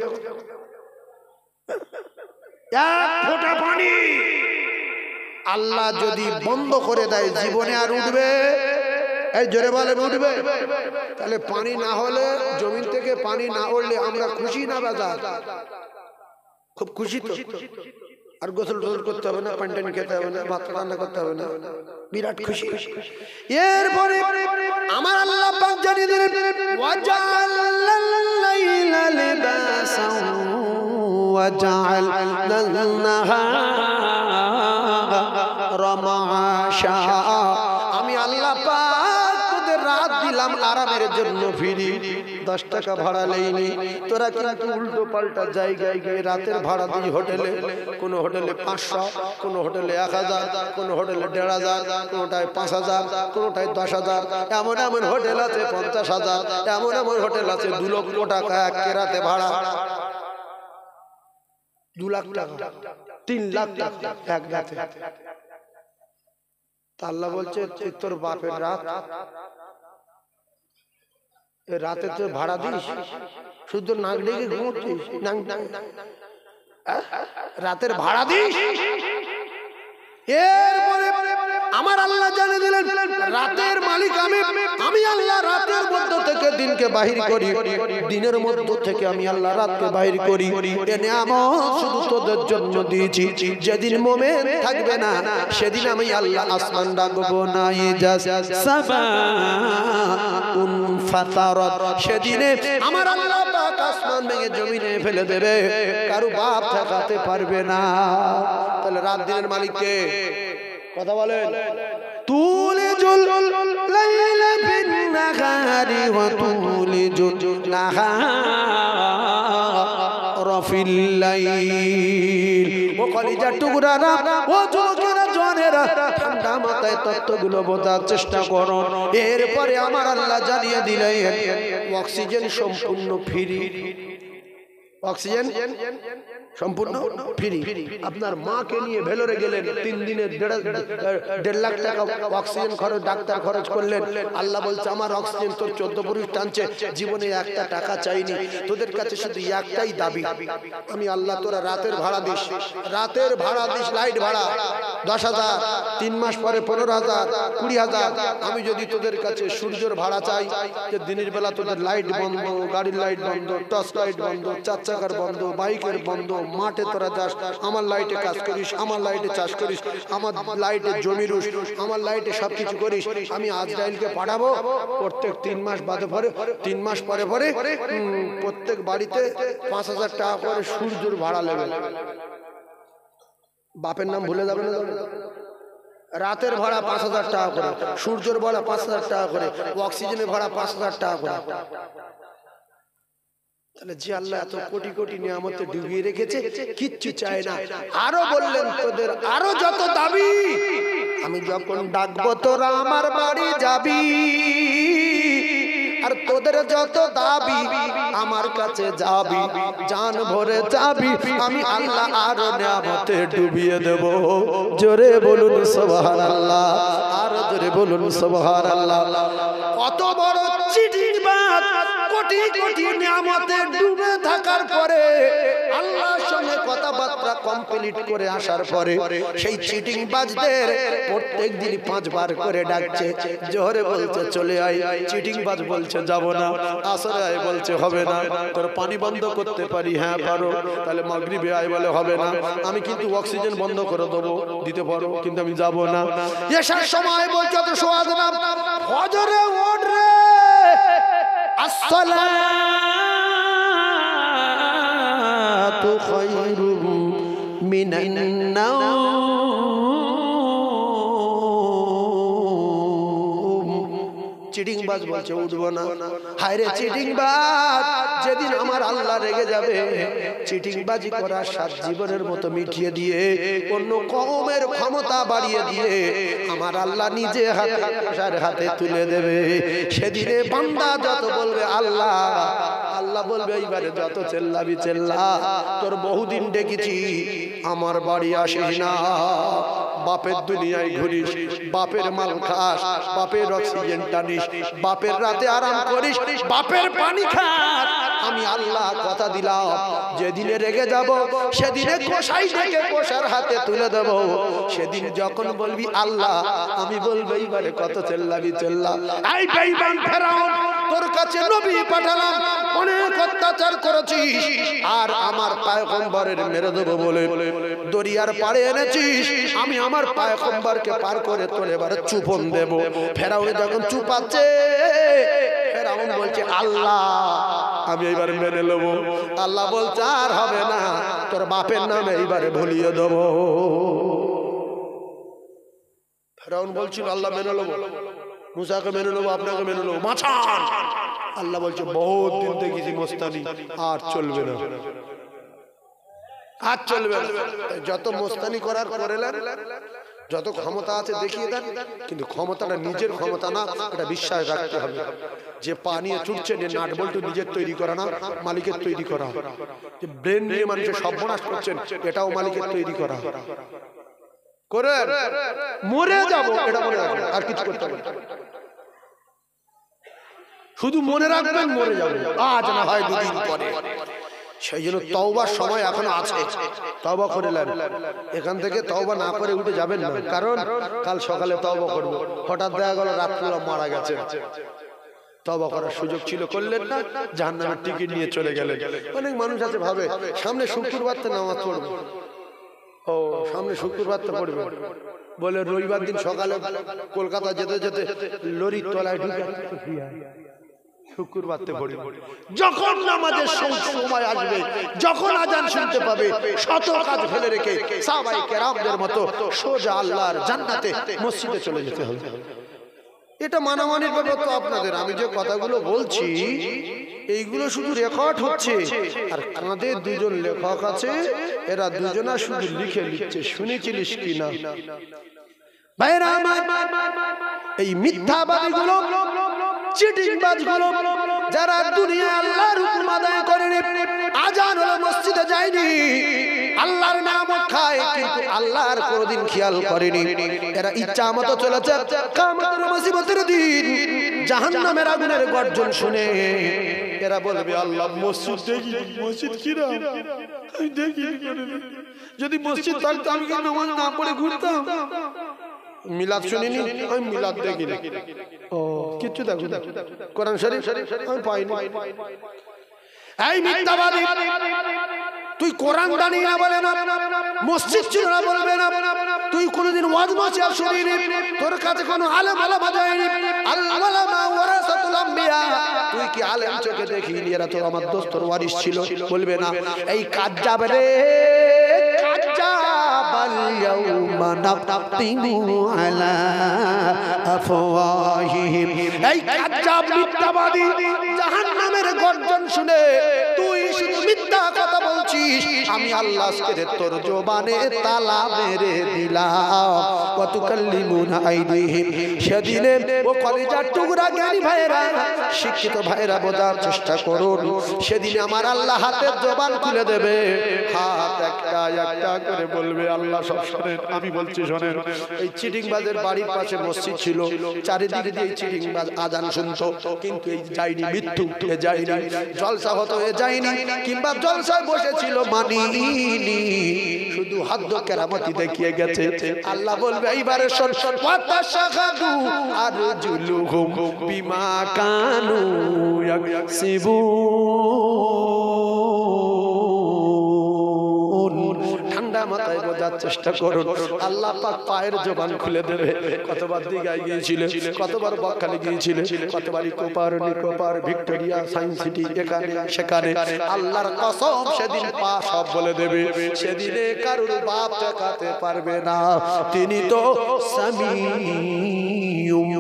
এক ফোঁটা পানি আল্লাহ যদি বন্ধ করে দেয়, জীবনে আর উঠবে? এই জোরে বলেন, উঠবে? তাহলে পানি না হলে, জমিন থেকে পানি না উঠলে আমরা খুশি না বাজার? খুব খুশি তো। আর গোসল টোসল করতে হবে না, পানি টানি খেতে হবে না, ভাত রান্না করতে হবে না, বিরাট খুশি। এরপরে আমার আল্লাহ পাক জানিয়ে দিলেন, ওয়াজাআলাল লাইলা লিবাসান ওয়াজাআলনান নাহারা মাআশা। আমি আল্লাহ পাক তোদের রাত দিলাম আরামের জন্য ফ্রি। 10 টাকা ভাড়া লেইনি, তোরা কিন্তু উল্টো পাল্টা জায়গায় গিয়ে রাতের ভাড়া দিই হোটেলে। কোন হোটেলে 500, কোন হোটেলে 1000, কোন হোটেলে 1500, কোনটায় 5000, কোনটায় 10000। এমন এমন হোটেল আছে 50,000, এমন এমন হোটেল আছে 2 লক্ষ টাকা এক রাতে ভাড়া, 2 লাখ টাকা, 3 লাখ টাকা এক রাতে। আল্লাহ বলছে তোর বাপের রাত, রাতে তো ভাড়া দিস, শুধু নাক ডেকে ঘুমোচ্ছিস, রাতের ভাড়া দিস। এরপরে আমার আল্লাহ জানিয়ে দিলেন, রাতের মালিক আমি আল্লাহ রাতের মধ্য থেকে দিনকে বাহির করি, দিনের মধ্য থেকে আমি আল্লাহ রাতকে বাহির করি। এ নিয়ামত শুধু তোদের জন্য দিয়েছি। যেদিন মুমিন থাকবে না, সেদিন আমি আল্লাহ আসমান ডাকবো না, সামাউন ফাতারাত। সেদিনে আমার আল্লাহ পাক আসমান ভেঙে জমিনে ফেলে দেবে, কারো বাপ ঠেকাতে পারবে না। তাহলে রাত দিনের মালিককে কথা বলেন, তুলিজুল লাইলা ফিন নাহারি ওয়া তুলিজুন নাহারা ফিল লাইল। ও কলিজার টুকরারা, ও যুবকেরা, জওয়ানেরা, ঠান্ডা মাথায় তত্ত্বগুলো বোঝার চেষ্টা করো। এরপরে আমার আল্লাহ জানিয়ে দিলেন অক্সিজেন সম্পূর্ণ ফ্রি। অক্সিজেন সম্পূর্ণ ফ্রি। আপনার মাকে নিয়ে ভেলোরে গেলেন, 3 দিনের 1.5 লাখ টাকা অক্সিজেন খরচ, ডাক্তার খরচ করলেন। আল্লাহ বলছে আমার অক্সিজেন তোর 14 পুরুষ টানছে, জীবনে একটা টাকা চাইনি, তোদের কাছে শুধু একটাই দাবি, আমি আল্লাহ তোরা রাতের ভাড়া দিস, রাতের ভাড়া দিস, লাইট ভাড়া 10,000, 3 মাস পরে 15,000, 20,000। আমি যদি তোদের কাছে সূর্যের ভাড়া চাই, যে দিনের বেলা তোদের লাইট বন্ধ, গাড়ির লাইট বন্ধ, টর্চ লাইট বন্ধ, 4 চাকার বন্ধ, বাইকের বন্ধ, মাঠে তোরা যাস, আমার লাইটে কাজ করিস, আমার লাইটে চাষ করিস, আমার লাইটে জমি রুস, আমার লাইটে সবকিছু করিস, আমি আজরাইলকে পাঠাবো প্রত্যেক 3 মাস বাদে পরে, 3 মাস পরে পরে প্রত্যেক বাড়িতে 5,000 টাকা করে সূর্যের ভাড়া নেবে। বাপের নাম ভুলে যাবে না। রাতের ভাড়া 5,000 টাকা করে, সূর্যের ভাড়া 5,000 টাকা করে, অক্সিজেনের ভাড়া 5,000 টাকা করে। তাহলে যে আল্লাহ এত কোটি কোটি নিয়ামতে ডুবিয়ে রেখেছে, কিচ্ছু চায় না। আরো বললেন তোদের আরো যত দাবি, আমি যখন ডাকবো তোরা আমার বাড়ি যাবি, আর তোদের যত দাবি আমার কাছে যাবি, জান ভরে যাবি, আমি আল্লাহ আরো নিয়ামতে ডুবিয়ে দেব। জোরে বলুন সুবহানাল্লাহ, আরো জোরে বলুন সুবহানাল্লাহ। কত বড় চিটিংবাজ, কোটি কোটি নিয়ামতে ডুবে থাকার পরে আল্লাহর সঙ্গে কথাবার্তা কমপ্লিট করে আসার পরে সেই চিটিংবাজদের প্রত্যেক দিন 5 বার করে ডাকছে। জোরে বলছে চলে আয়, চিটিংবাজ বলছে যাব না। আসরে আয় বলছে হবে না। তোর পানি বন্ধ করতে পারি, হ্যাঁ পারো, তাহলে মাগরিবে আয় বলে হবে না। আমি কিন্তু অক্সিজেন বন্ধ করে দেবো, দিতে পারো, কিন্তু আমি যাব না। এসার সময় বলছে তো সোয়াদ না, ফজরে ওঠ রে, আসসালাতু খায়রুম মিনান নাওম। চিটিংবাজ বলছে উঠবো না। হায় রে চিটিংবাজ, যেদিন আমার আল্লাহ রেগে যাবে, চিটিংবাজি করার সাত জীবনের মতো মিটিয়ে দিয়ে অন্য কওমের ক্ষমতা বাড়িয়ে দিয়ে আমার আল্লাহ নিজে হাতে তুলে দেবে। সেদিনে বান্দা যত বলবে আল্লাহ আল্লাহ, বলবে এইবারে যত চেল্লাবি চেল্লা, তোর বহুদিন ডেকেছি, আমার বাড়ি আসিস না, বাপের দুনিয়ায় ঘুরিস, বাপের মাল খাস, বাপের অক্সিজেন টানিস, বাপের রাতে আরাম করিস, বাপের পানি খাস। আমি আল্লাহ কথা দিলাম, যেদিনে রেগে যাব সেদিনে কষাই থেকে কষার হাতে তুলে দেব। সেদিন যখন বলবি আল্লাহ, আমি বলবো এইবারে কত চেল্লাবি চেল্লা। এই বেঈমান ফেরাউন, তোর কাছে নবী পাঠালাম, অনেক অত্যাচার করেছিস, আর আমার পয়গম্বরের মেরে দেবো বলে দরিয়ার পাড়ে এনেছিস। আমি আমার পয়গম্বরকে পার করে তোর এবারে চুপন দেব। ফেরাউন যখন চুপাচ্ছে, ফেরাউন বলছে আল্লাহ আমি এইবার মেনে নেবো। আল্লাহ বলছে আর হবে না, তোর বাপের নামে এইবারে ভুলিয়ে দেবো। ফেরাউন বলছিল আল্লাহ মেনে নেবো, মুসাকে মেনে নেবো, আপনাকে মেনে নেবো, মাছান। আল্লাহ বলছে বহুত দিন দেখেছি মোস্তানি, আর চলবে না, আর চলবে না। যত মোস্তানি করার করেলেন, যত ক্ষমতা আছে দেখিয়ে দেন, কিন্তু ক্ষমতাটা নিজের ক্ষমতা না, এটা বিশ্বাস রাখতে হবে। যে পা নিয়ে ছুটছে, নাট বল্টু নিজের তৈরি করা না, মালিকের তৈরি করা। যে ব্রেন নিয়ে মানুষের সর্বনাশ করছেন, এটাও মালিকের তৈরি করা। করে মরে যাবো এটা মনে রাখবেন, আর কিছু করতে হবে। শুধু মনে রাখবেন মরে যাবে, আজ না হয় 2 দিন পরে। সেই জন্য তওবার সময় এখনো আছে, তওবা করে নেন। এখান থেকে তওবা না করে উঠে যাবেন না, কারণ কাল সকালে তওবা করব, হঠাৎ দেখা গেল রাত্রিবেলা মারা গেছে। তওবা করার সুযোগ ছিল, করলেন না, জাহান্নামের টিকিট নিয়ে চলে গেলেন। অনেক মানুষ আছে ভাবে সামনে শুক্রবারতে নামাজ পড়বো, ও সামনে শুক্রবারতে পড়বে বলে রবিবার দিন সকালে কলকাতা যেতে যেতে লরির তলায় ঢুকে শুক্রবারতে পড়বে। যখন নামাজের সময় আসবে, যখন আজান শুনতে পাবে, শত কাজ ফেলে রেখে সাহাবায়ে কেরামদের মতো সোজা আল্লাহর জান্নাতে মসজিদে চলে যেতে হবে। এটা মানামানির ব্যাপার তো আপনাদের। আমি যে কথাগুলো বলছি এইগুলো শুধু রেকর্ড হচ্ছে, আর কাঁধে দুজন লেখক আছে, এরা দুজনা শুধু লিখে লিখছে। শুনেছিলিস কিনা ভাইরা আমার? এই মিথ্যাবাদীগুলো, চিটিংবাজগুলো, যারা দুনিয়ায় আল্লাহর হুকুম আদায় করেনি, আজান হলো মসজিদে যায়নি, আল্লাহর নাম খায় কিন্তু আল্লাহর কোনদিন খেয়াল করেনি, এরা ইচ্ছা মতো চলেছে। কিয়ামতের মুসিবতের দিন জাহান্নামের আগুনের গর্জন শুনে এরা বলবে, আল্লাহ মসজিদ দেখি, মসজিদ কিরা আমি দেখি, যদি মসজিদ থাকতো আমি কেন নামাজ না পড়ে ঘুরতাম? মিলাদ শুনিনি, আমি মিলাদ দেখিনি। ও কিচ্ছু দেখো, কোরআন শরীফ আমি পাইনি। এই মিথ্যাবাদী, তুই কোরআন জানি না বলে না, মসজিদ ছিল না বলবে না, তুই কোনদিন ওয়াজ নসিহত শুনিনি, তোর কাছে কোনো আলেম আলামা যায়নি, আল উলামা ওয়ারাসাতুল আম্বিয়া, তুই কি আলেম চোখে দেখিনি? এরা তো আমার দোস্তর ওয়ারিস ছিল, বলবে না? এই কাজ্জাব রে কাজ্জাবাল ইয়াউমা নাফতিমু আলা আফওয়াহিহিম। এই কাজ্জাব মিথ্যাবাদী, জাহান্নামের গর্জন শুনে তুই শুধু মিথ্যা কথা বলছিস, আমি আল্লাহ আজকে তোর জবানে তালা মেরে দিলাম। ওয়াতুকাল্লিমুনা আইদিহিম, সেদিনে ও কলিজার টুকরা জ্ঞানী ভাইরা, শিক্ষিত ভাইরা বোঝার চেষ্টা করুন, সেদিনে আমার আল্লাহ হাতের জবান খুলে দেবে, হাত একটা একটা করে বলবে আল্লাহ সব শোনেন। আমি বলছি শোনেন, এই চিটিংবাজের বাড়ির পাশে মসজিদ ছিল, চারিদিকে দিয়ে চিটিংবাজ আজান শুনতো, কিন্তু এই যায়নি, মৃত্যু এ যায়নি, জলসা হতো এ যায়নি, কিংবা জলসায় বসেছিল মানিনি, শুধু হাদ্দ কেরামতি দেখিয়ে গেছে। আল্লাহ বলবে এইবারে শোন, ওয়াতাশাহাদু আরজুলুহুম বিমা কানু ইয়াকসিবুন। ঠান্ডা মাথায় বোঝার চেষ্টা করুন, আল্লাহ পাক পায়ের জবান খুলে দেবে। কতবার দিঘায় গিয়েছিলে, কতবার বকখালি গিয়েছিলে, কতবার ইকোপার, নিকোপার, ভিক্টোরিয়া, সায়েন্স সিটি, এখানে সেখানে, আল্লাহর কসম সেদিন পা সব বলে দেবে। সেদিনে কারুর বাপ ঠেকাতে পারবে না, তিনি তো সামিউম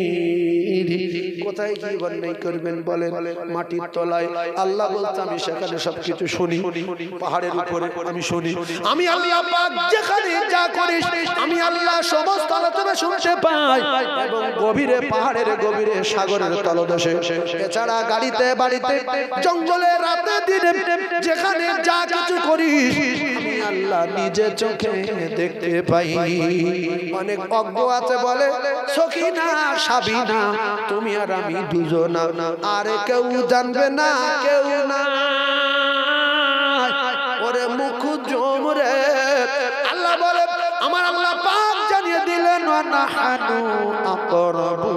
বাসীর। কোথায় কি বন্যাই করবেন বলেন? মাটির তলায়। আল্লাহ বলতে আমি সেখানে সবকিছু শুনি, পাহাড়ের উপরে আমি শুনি। আমি আল্লাহ পাক যেখানে যা করিস আমি আল্লাহ সমস্ত আলোচনা শুনতে পাই, এবং গভীরে, পাহাড়ের গভীরে, সাগরের তলদেশে, এছাড়া গাড়িতে, বাড়িতে, জঙ্গলে, রাতে, দিনে, যেখানে যা কিছু করিস আমি আল্লাহ নিজে চোখে দেখতে পাই। অনেক অজ্ঞ আছে বলে, সখিনা সাবিনা তুমি আর আমি দুজনা, আর কেউ জানবে না, কেউ না। ওরে মুখ জমরে আল্লাহ বলে, আমার আল্লাহ পাক জানিয়ে দিলেন, নাহানু আকরাবু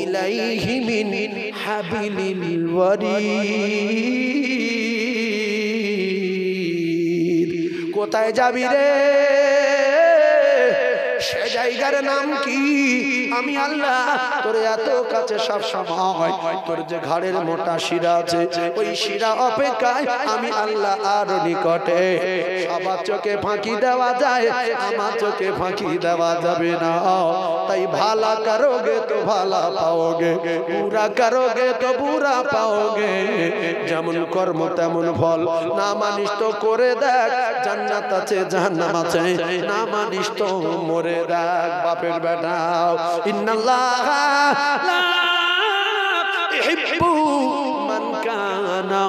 ইলাইহি মিন হাবিলিল ওয়ারিদ। কোথায় যাবি রে? সে জায়গার নাম কি? আমি আল্লাহ তোর এত কাছে সব সময়, তোর যে ঘাড়ের মোটা শিরা আছে ওই শিরা অপেক্ষায় আমি আল্লাহ আরো নিকটে। সবার চোখে ফাঁকি দেওয়া যায়, আমার চোখে ফাঁকি দেওয়া যাবে না। তাই ভালা করোগে তো ভালা পাওগে, বুরা করোগে তো বুরা পাওগে। যেমন কর্ম তেমন ফল, না মানিস তো করে দেখ, জান্নাত আছে জাহান্নাম আছে, না মানিস তো মরে দেখ। বাপের বেটা, ইন্নাল্লাহ লা ইহিব্বু মান কানা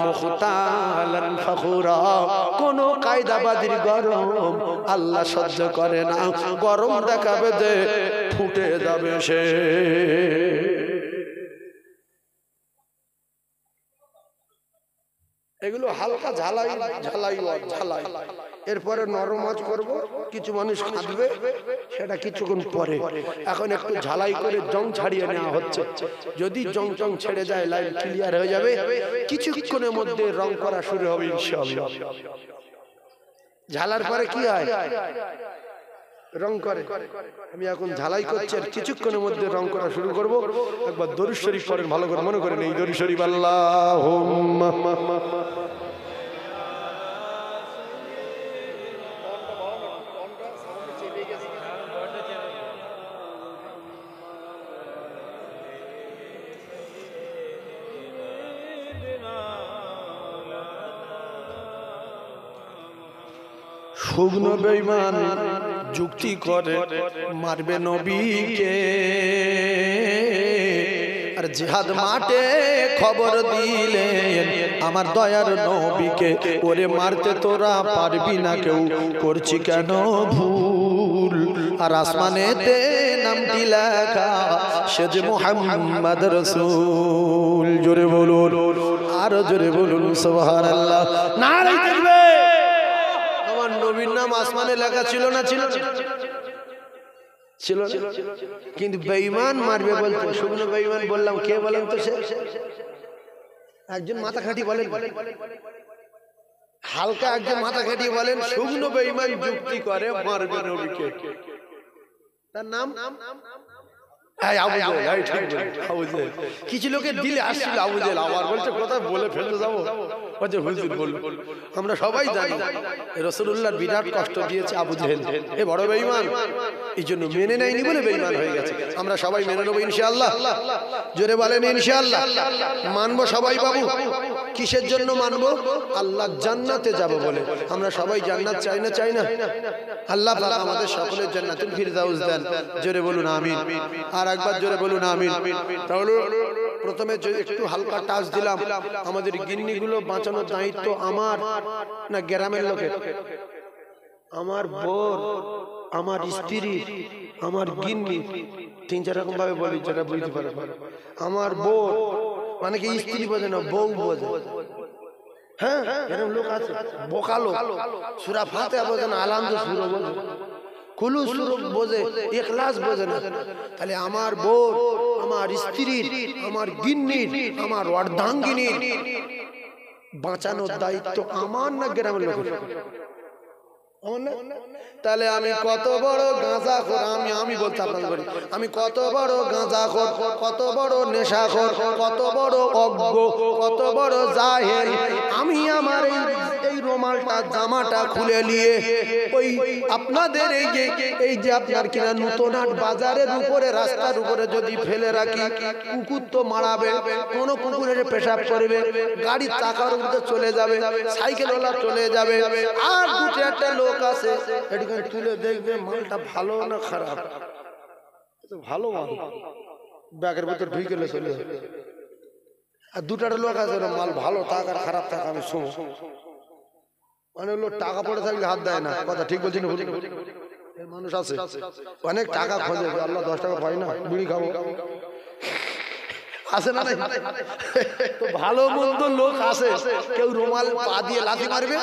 মুখতালান ফখুরা। কোন কায়দাবাজির গরম আল্লাহ সহ্য করে না, গরম দেখাবে যে ফুটে যাবে সে। এগুলো হালকা ঝালাই ঝালাই ঝালাই, এরপরে নরম আঁচ করবো, কিছু মানুষ কাঁদবে, সেটা কিছুক্ষণ পরে। এখন একটু ঝালাই করে জং ছাড়িয়ে নেওয়া হচ্ছে। যদি জং জং ছেড়ে যায় লাইন ক্লিয়ার হয়ে যাবে, কিছুক্ষণের মধ্যে রং করা শুরু হবে ইনশাআল্লাহ। ঝালার পরে কি হয়? রং করে। আমি এখন ঝালাই করছি, আর কিছুক্ষণের মধ্যে রং করা শুরু করব। একবার দরুদ শরীফ পড়েন, ভালো করে মনে করেন এই দরুদ শরীফ, আল্লাহুম্মা শুকনো বেঈমান যুক্তি করে মারবে নবীকে, আর জিহাদ মাঠে খবর দিলে আমার দয়ার নবীকে, ওরে মারতে তোরা পারবি না কেউ, করছি কেন ভুল। আর আসমানেতে নামটি লেখা সে যে মুহাম্মদ রাসূল। জোরে বলুন, আরো জোরে বলুন সুবহানাল্লাহ, নারে তাকবীর। আমার নবীর নাম আসমানে লেখা ছিল না? ছিল ছিল। কিন্তু বেঈমান মারবে বলতো, শুকনো বেঈমান বললাম কে বলেন তো? সে একজন মাথা খাটি বলেন, হালকা একজন মাথা খাটি বলেন শুকনো বেঈমান যুক্তি করে মারবে নবীকে, তার নাম কিছু লোকের দিলে আসছিল আবু জেহেল, আবার বলছে কোথায় বলে ফেলতে যাবো, হুজুর বলল। আমরা সবাই জানি রাসূলুল্লাহর বিরাট কষ্ট দিয়েছে আবু জেহেল, এ বড় বেঈমান, এই জন্য মেনে নেয়নি বলে বেঈমান হয়ে গেছে। আমরা সবাই মেনে নেবো ইনশাআল্লাহ। জোরে বলেন ইনশাআল্লাহ। মানবো সবাই বাবু। কিসের জন্য মানবো? আল্লাহ জান্নাতে যাব বলে। আমরা সবাই জান্নাত চাই না? চাই না? আল্লাহ পাক আমাদের সকলের জান্নাতুল ফিরদাউস দেন। জোরে বলুন আমিন। আর একবার জোরে বলুন আমিন। তাহলে প্রথমে একটু হালকা টাচ দিলাম, আমাদের গিন্নিগুলো বাঁচানোর দায়িত্ব আমার না গ্রামের লোকের? আমার বোন, আমার স্ত্রী, আমার গিন্নি, তিন চার রকম ভাবে বলি যেটা বুঝতে পারে। আমার বোন মানে কি স্ত্রী বোঝে না, বউ বোঝে। হ্যাঁ, এরকম লোক আছে বোকালো, সূরা ফাতিহা বোঝে না, আলহামদুলিল্লাহ সূরা বোঝে, কুলু সূরা বোঝে, ইখলাস বোঝে না। তাহলে আমার বোন, আমার স্ত্রীর, আমার গিন্নির, আমার অর্ধাঙ্গিনীর বাঁচানোর দায়িত্ব আমার না গ্রামের লোকের? তাহলে আমি কত বড় গাঁজাখোর, আমি বলতে আপনাদের বলি, আমি কত বড় গাঁজাখোর, কত বড় নেশাখোর, কত বড় অজ্ঞ, কত বড় জাহেল। আমি আমার এই রুমালটা, জামাটা খুলে নিয়ে ওই আপনাদের এই যে আপনার কিনা নতুন হাট বাজারের উপরে, রাস্তার উপরে যদি ফেলে রাখি, কুকুর তো মারাবে, কোনো কুকুরের পেশাব করবে, গাড়ির চাকার উপরে চলে যাবে, সাইকেলওয়ালা চলে যাবে, আর দুটো একটা লোক আছে এদিকে তুলে দেখবে মালটা ভালো না খারাপ। ভালো মাল ব্যাগের ভিতর ঢুকে চলে যাবে, আর দুটো লোক আছে মাল ভালো থাক আর খারাপ থাক আমি শুনো। অনেক লোক টাকা পড়ে থাকলে হাত দেয় না, কথা ঠিক বলছি না? মানুষ আছে অনেক টাকা খোঁজে, আল্লাহ 10 টাকা পাই না, বিড়ি খাবো, আছে না? তো ভালো মন্দ লোক আছে, কেউ রুমাল পা দিয়ে লাথি মারবে,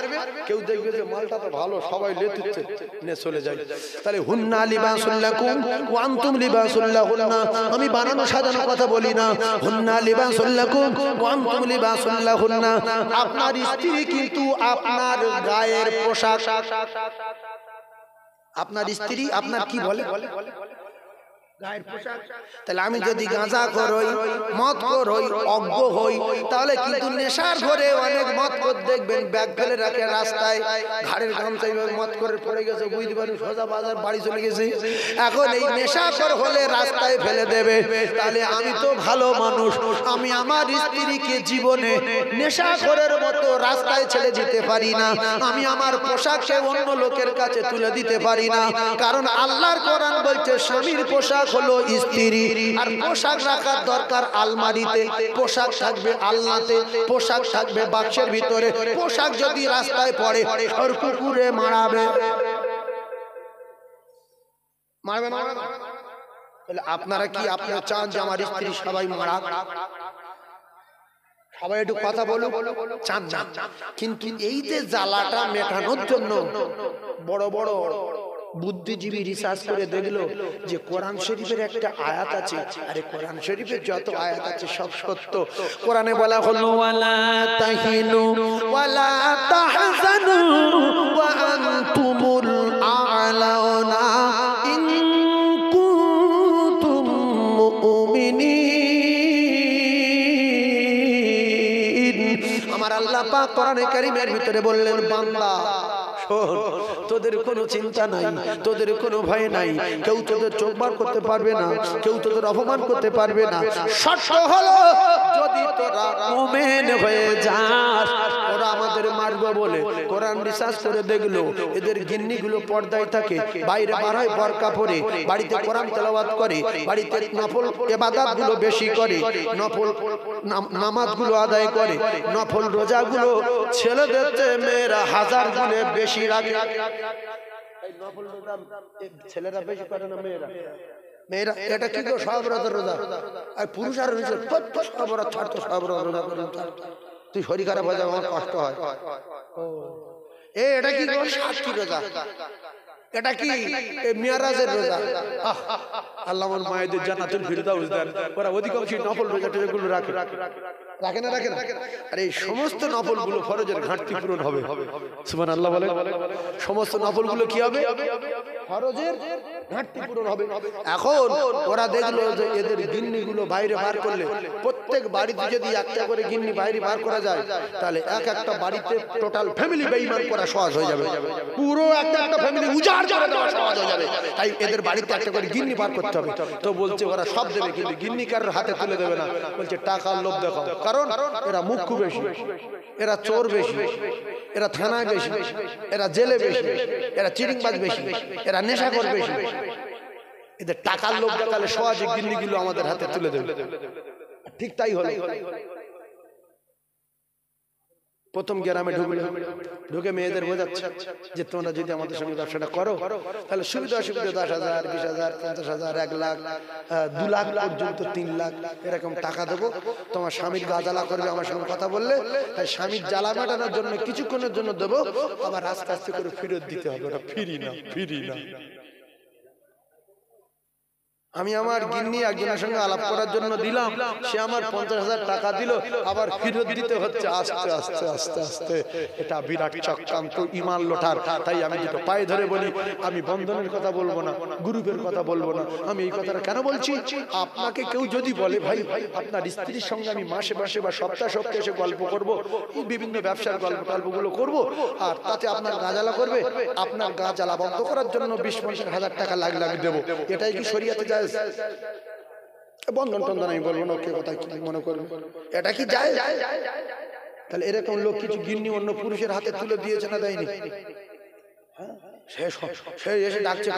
কেউ দেখবে যে মালটা তো ভালো, সবাই লেতুচ্ছে নিয়ে চলে যায়। তাহলে হুন্না লিবাসুল লাকুম ওয়া আনতুম লিবাসুল লাহুন্না। আমি বানানো সাজানো কথা বলি না। হুন্না লিবাসুল লাকুম ওয়া আনতুম লিবাসুল লাহুন্না। আপনার স্ত্রী কিন্তু আপনার গায়ের পোশাক। আপনার স্ত্রী আপনার কি বলে? গায়ের পোশাক। তাহলে আমি যদি গাঁজাখোর হই, মদখোর হই, অজ্ঞ হই, তাহলে কিন্তু নেশার ঘরে অনেক মদখোর দেখবেন ব্যাগ ফেলে রাখে রাস্তায়, ঘাড়ের গামছা মদ করে পড়ে গেছে, বুঝতে পারি সোজা বাজার বাড়ি চলে গেছে। এখন এই নেশাখোর হলে রাস্তায় ফেলে দেবে। তাহলে আমি তো ভালো মানুষ, আমি আমার স্ত্রীকে জীবনে নেশাখোরের মতো রাস্তায় ছেড়ে দিতে পারি না। আমি আমার পোশাককে অন্য লোকের কাছে তুলে দিতে পারি না, কারণ আল্লাহর কোরআন বলছে স্বামীর পোশাক হলো স্ত্রী, আর পোশাক রাখার দরকার আলমারিতে, পোশাক থাকবে আলনাতে, পোশাক থাকবে বাক্সের ভিতরে। পোশাক যদি রাস্তায় পড়ে আর কুকুরে মারাবে, মারবে না? তাহলে আপনারা কি আপনারা চান যে আমার স্ত্রী সবাই মারা? সবাই একটু কথা বলো, চান না? কিন্তু এই যে জ্বালাটা মেটানোর জন্য বড় বড় বুদ্ধিজীবী রিসার্চ করে দেখলো যে কোরআন শরীফের একটা আয়াত আছে, আরে কোরআন শরীফের যত আয়াত আছে সব সত্য। কোরআনে বলা হলো ওয়ালা তাহিনু ওয়ালা তাহজানু ওয়া আনতুমুল আ'লাউনা ইন কুনতুম মুমিনিন। আমার আল্লাহ পাক কোরআনে কারীমের ভিতরে বললেন, বান্দা তোদের কোনো চিন্তা নাই, তোদের কোনো ভয় নাই, কেউ তোদের চোখ বার করতে পারবে না, কেউ তোদের অপমান করতে পারবে না। শর্ত হলো যদি তোরা মুমিন হয়ে যাস। ওরা আমাদের মারবে গো বলে কোরআন রিসার্চ করে দেখলো এদের গিন্নিগুলো পর্দায় থাকে, বাইরে বার হয় বোরকা পরে, বাড়িতে কোরআন তেলাওয়াত করে, বাড়িতে নফল ইবাদতগুলো বেশি করে, নফল নামাজগুলো আদায় করে, নফল রোজাগুলো ছেলেদের চেয়ে মেয়েরা হাজার গুণে বেশি রাখে। নফল রোজা ছেলেরা বেশি করে না মেয়েরা? মেয়েরা এটা কি গো সহবরাতের রোজা, আর পুরুষ আর সহবরাত ছাড়তো, সহবরাত রোজা করে তুই শরীর খারাপ হয়ে যাবে, আমার কষ্ট হয়। এটা কি গো সাক্ষী রোজা, এটা কি মিরাজের রোজা? আল্লাহ আমার মায়েদের জান্নাতুল ফিরদাউস দেন। ওরা অধিকাংশ নফল রোজা টোজাগুলো রাখে রাখে না রাখে না? আর এই সমস্ত নফলগুলো ফরজের ঘাটতি পূরণ হবে। সুবহানাল্লাহ বলেন। সমস্ত নফলগুলো কি হবে? ফরজের ঘাটতি পূরণ হবে। এখন ওরা দেখলো যে এদের গিন্নিগুলো বাইরে বার করলে, প্রত্যেক বাড়িতে যদি একটা করে গিন্নি বাইরে বার করা যায়, তাহলে এক একটা বাড়িতে টোটাল ফ্যামিলি বেঈমান করা সহজ হয়ে যাবে, পুরো একটা একটা ফ্যামিলি উজাড় করে দেওয়া সহজ হয়ে যাবে। তাই এদের বাড়িতে একটা করে গিন্নি বার করতে হবে। তো বলছে ওরা সব দেবে, কিন্তু গিন্নি কারোর হাতে তুলে দেবে না। বলছে টাকার লোভ দেখাও, কারণ এরা মুখ্য বেশি, এরা চোর বেশি, এরা থানায় বেশি, এরা জেলে বেশি, এরা চিটিংবাজ বেশি, এরা নেশাখোর বেশি। এদের টাকার লোভ দেখালে সহজে গিন্নিগুলো আমাদের হাতে তুলে দেবে। ঠিক তাই হলো। প্রথম গ্রামে ঢুকে মেয়েদের বোঝাচ্ছে যে তোমরা যদি আমাদের সঙ্গে ব্যবসাটা করো, তাহলে সুবিধা অসুবিধা 10,000, 20,000, 50,000, 1 লাখ, 2 লাখ পর্যন্ত, 3 লাখ এরকম টাকা দেবো। তোমার স্বামীর গা জ্বালা করবে আমার সঙ্গে কথা বললে, তাই স্বামীর জ্বালা মেটানোর জন্য কিছুক্ষণের জন্য দেবো, আবার আস্তে আস্তে করে ফেরত দিতে হবে। ওটা ফিরি না, ফিরি না। আমি আমার গিন্নি একজনের সঙ্গে আলাপ করার জন্য দিলাম, সে আমার 50,000 টাকা দিল, আবার ফেরত দিতে হচ্ছে আস্তে আস্তে আস্তে আস্তে। এটা বিরাট চক্রান্ত, ইমান লোটার। তাই আমি যেটা পায়ে ধরে বলি, আমি বন্ধনের কথা বলবো না, গ্রুপের কথা বলবো না। আমি এই কথাটা কেন বলছি, আপনাকে কেউ যদি বলে ভাই আপনার স্ত্রীর সঙ্গে আমি মাসে মাসে বা সপ্তাহে সপ্তাহে এসে গল্প করবো, বিভিন্ন ব্যবসার গল্পগুলো করবো, আর তাতে আপনার গা জ্বালা করবে, আপনার গা জ্বালা বন্ধ করার জন্য 20-50,000 টাকা লাগি দেবো, এটাই কি শরীয়তে যায়? বন্ধন টন্ধন আমি বলবো না, কে কথা কি মনে করবে, এটা কি যায়? তাহলে এরকম লোক কিছু গিন্নি অন্য পুরুষের হাতে তুলে দিয়েছে না, দেয়নি? সে এসে ডাকছে,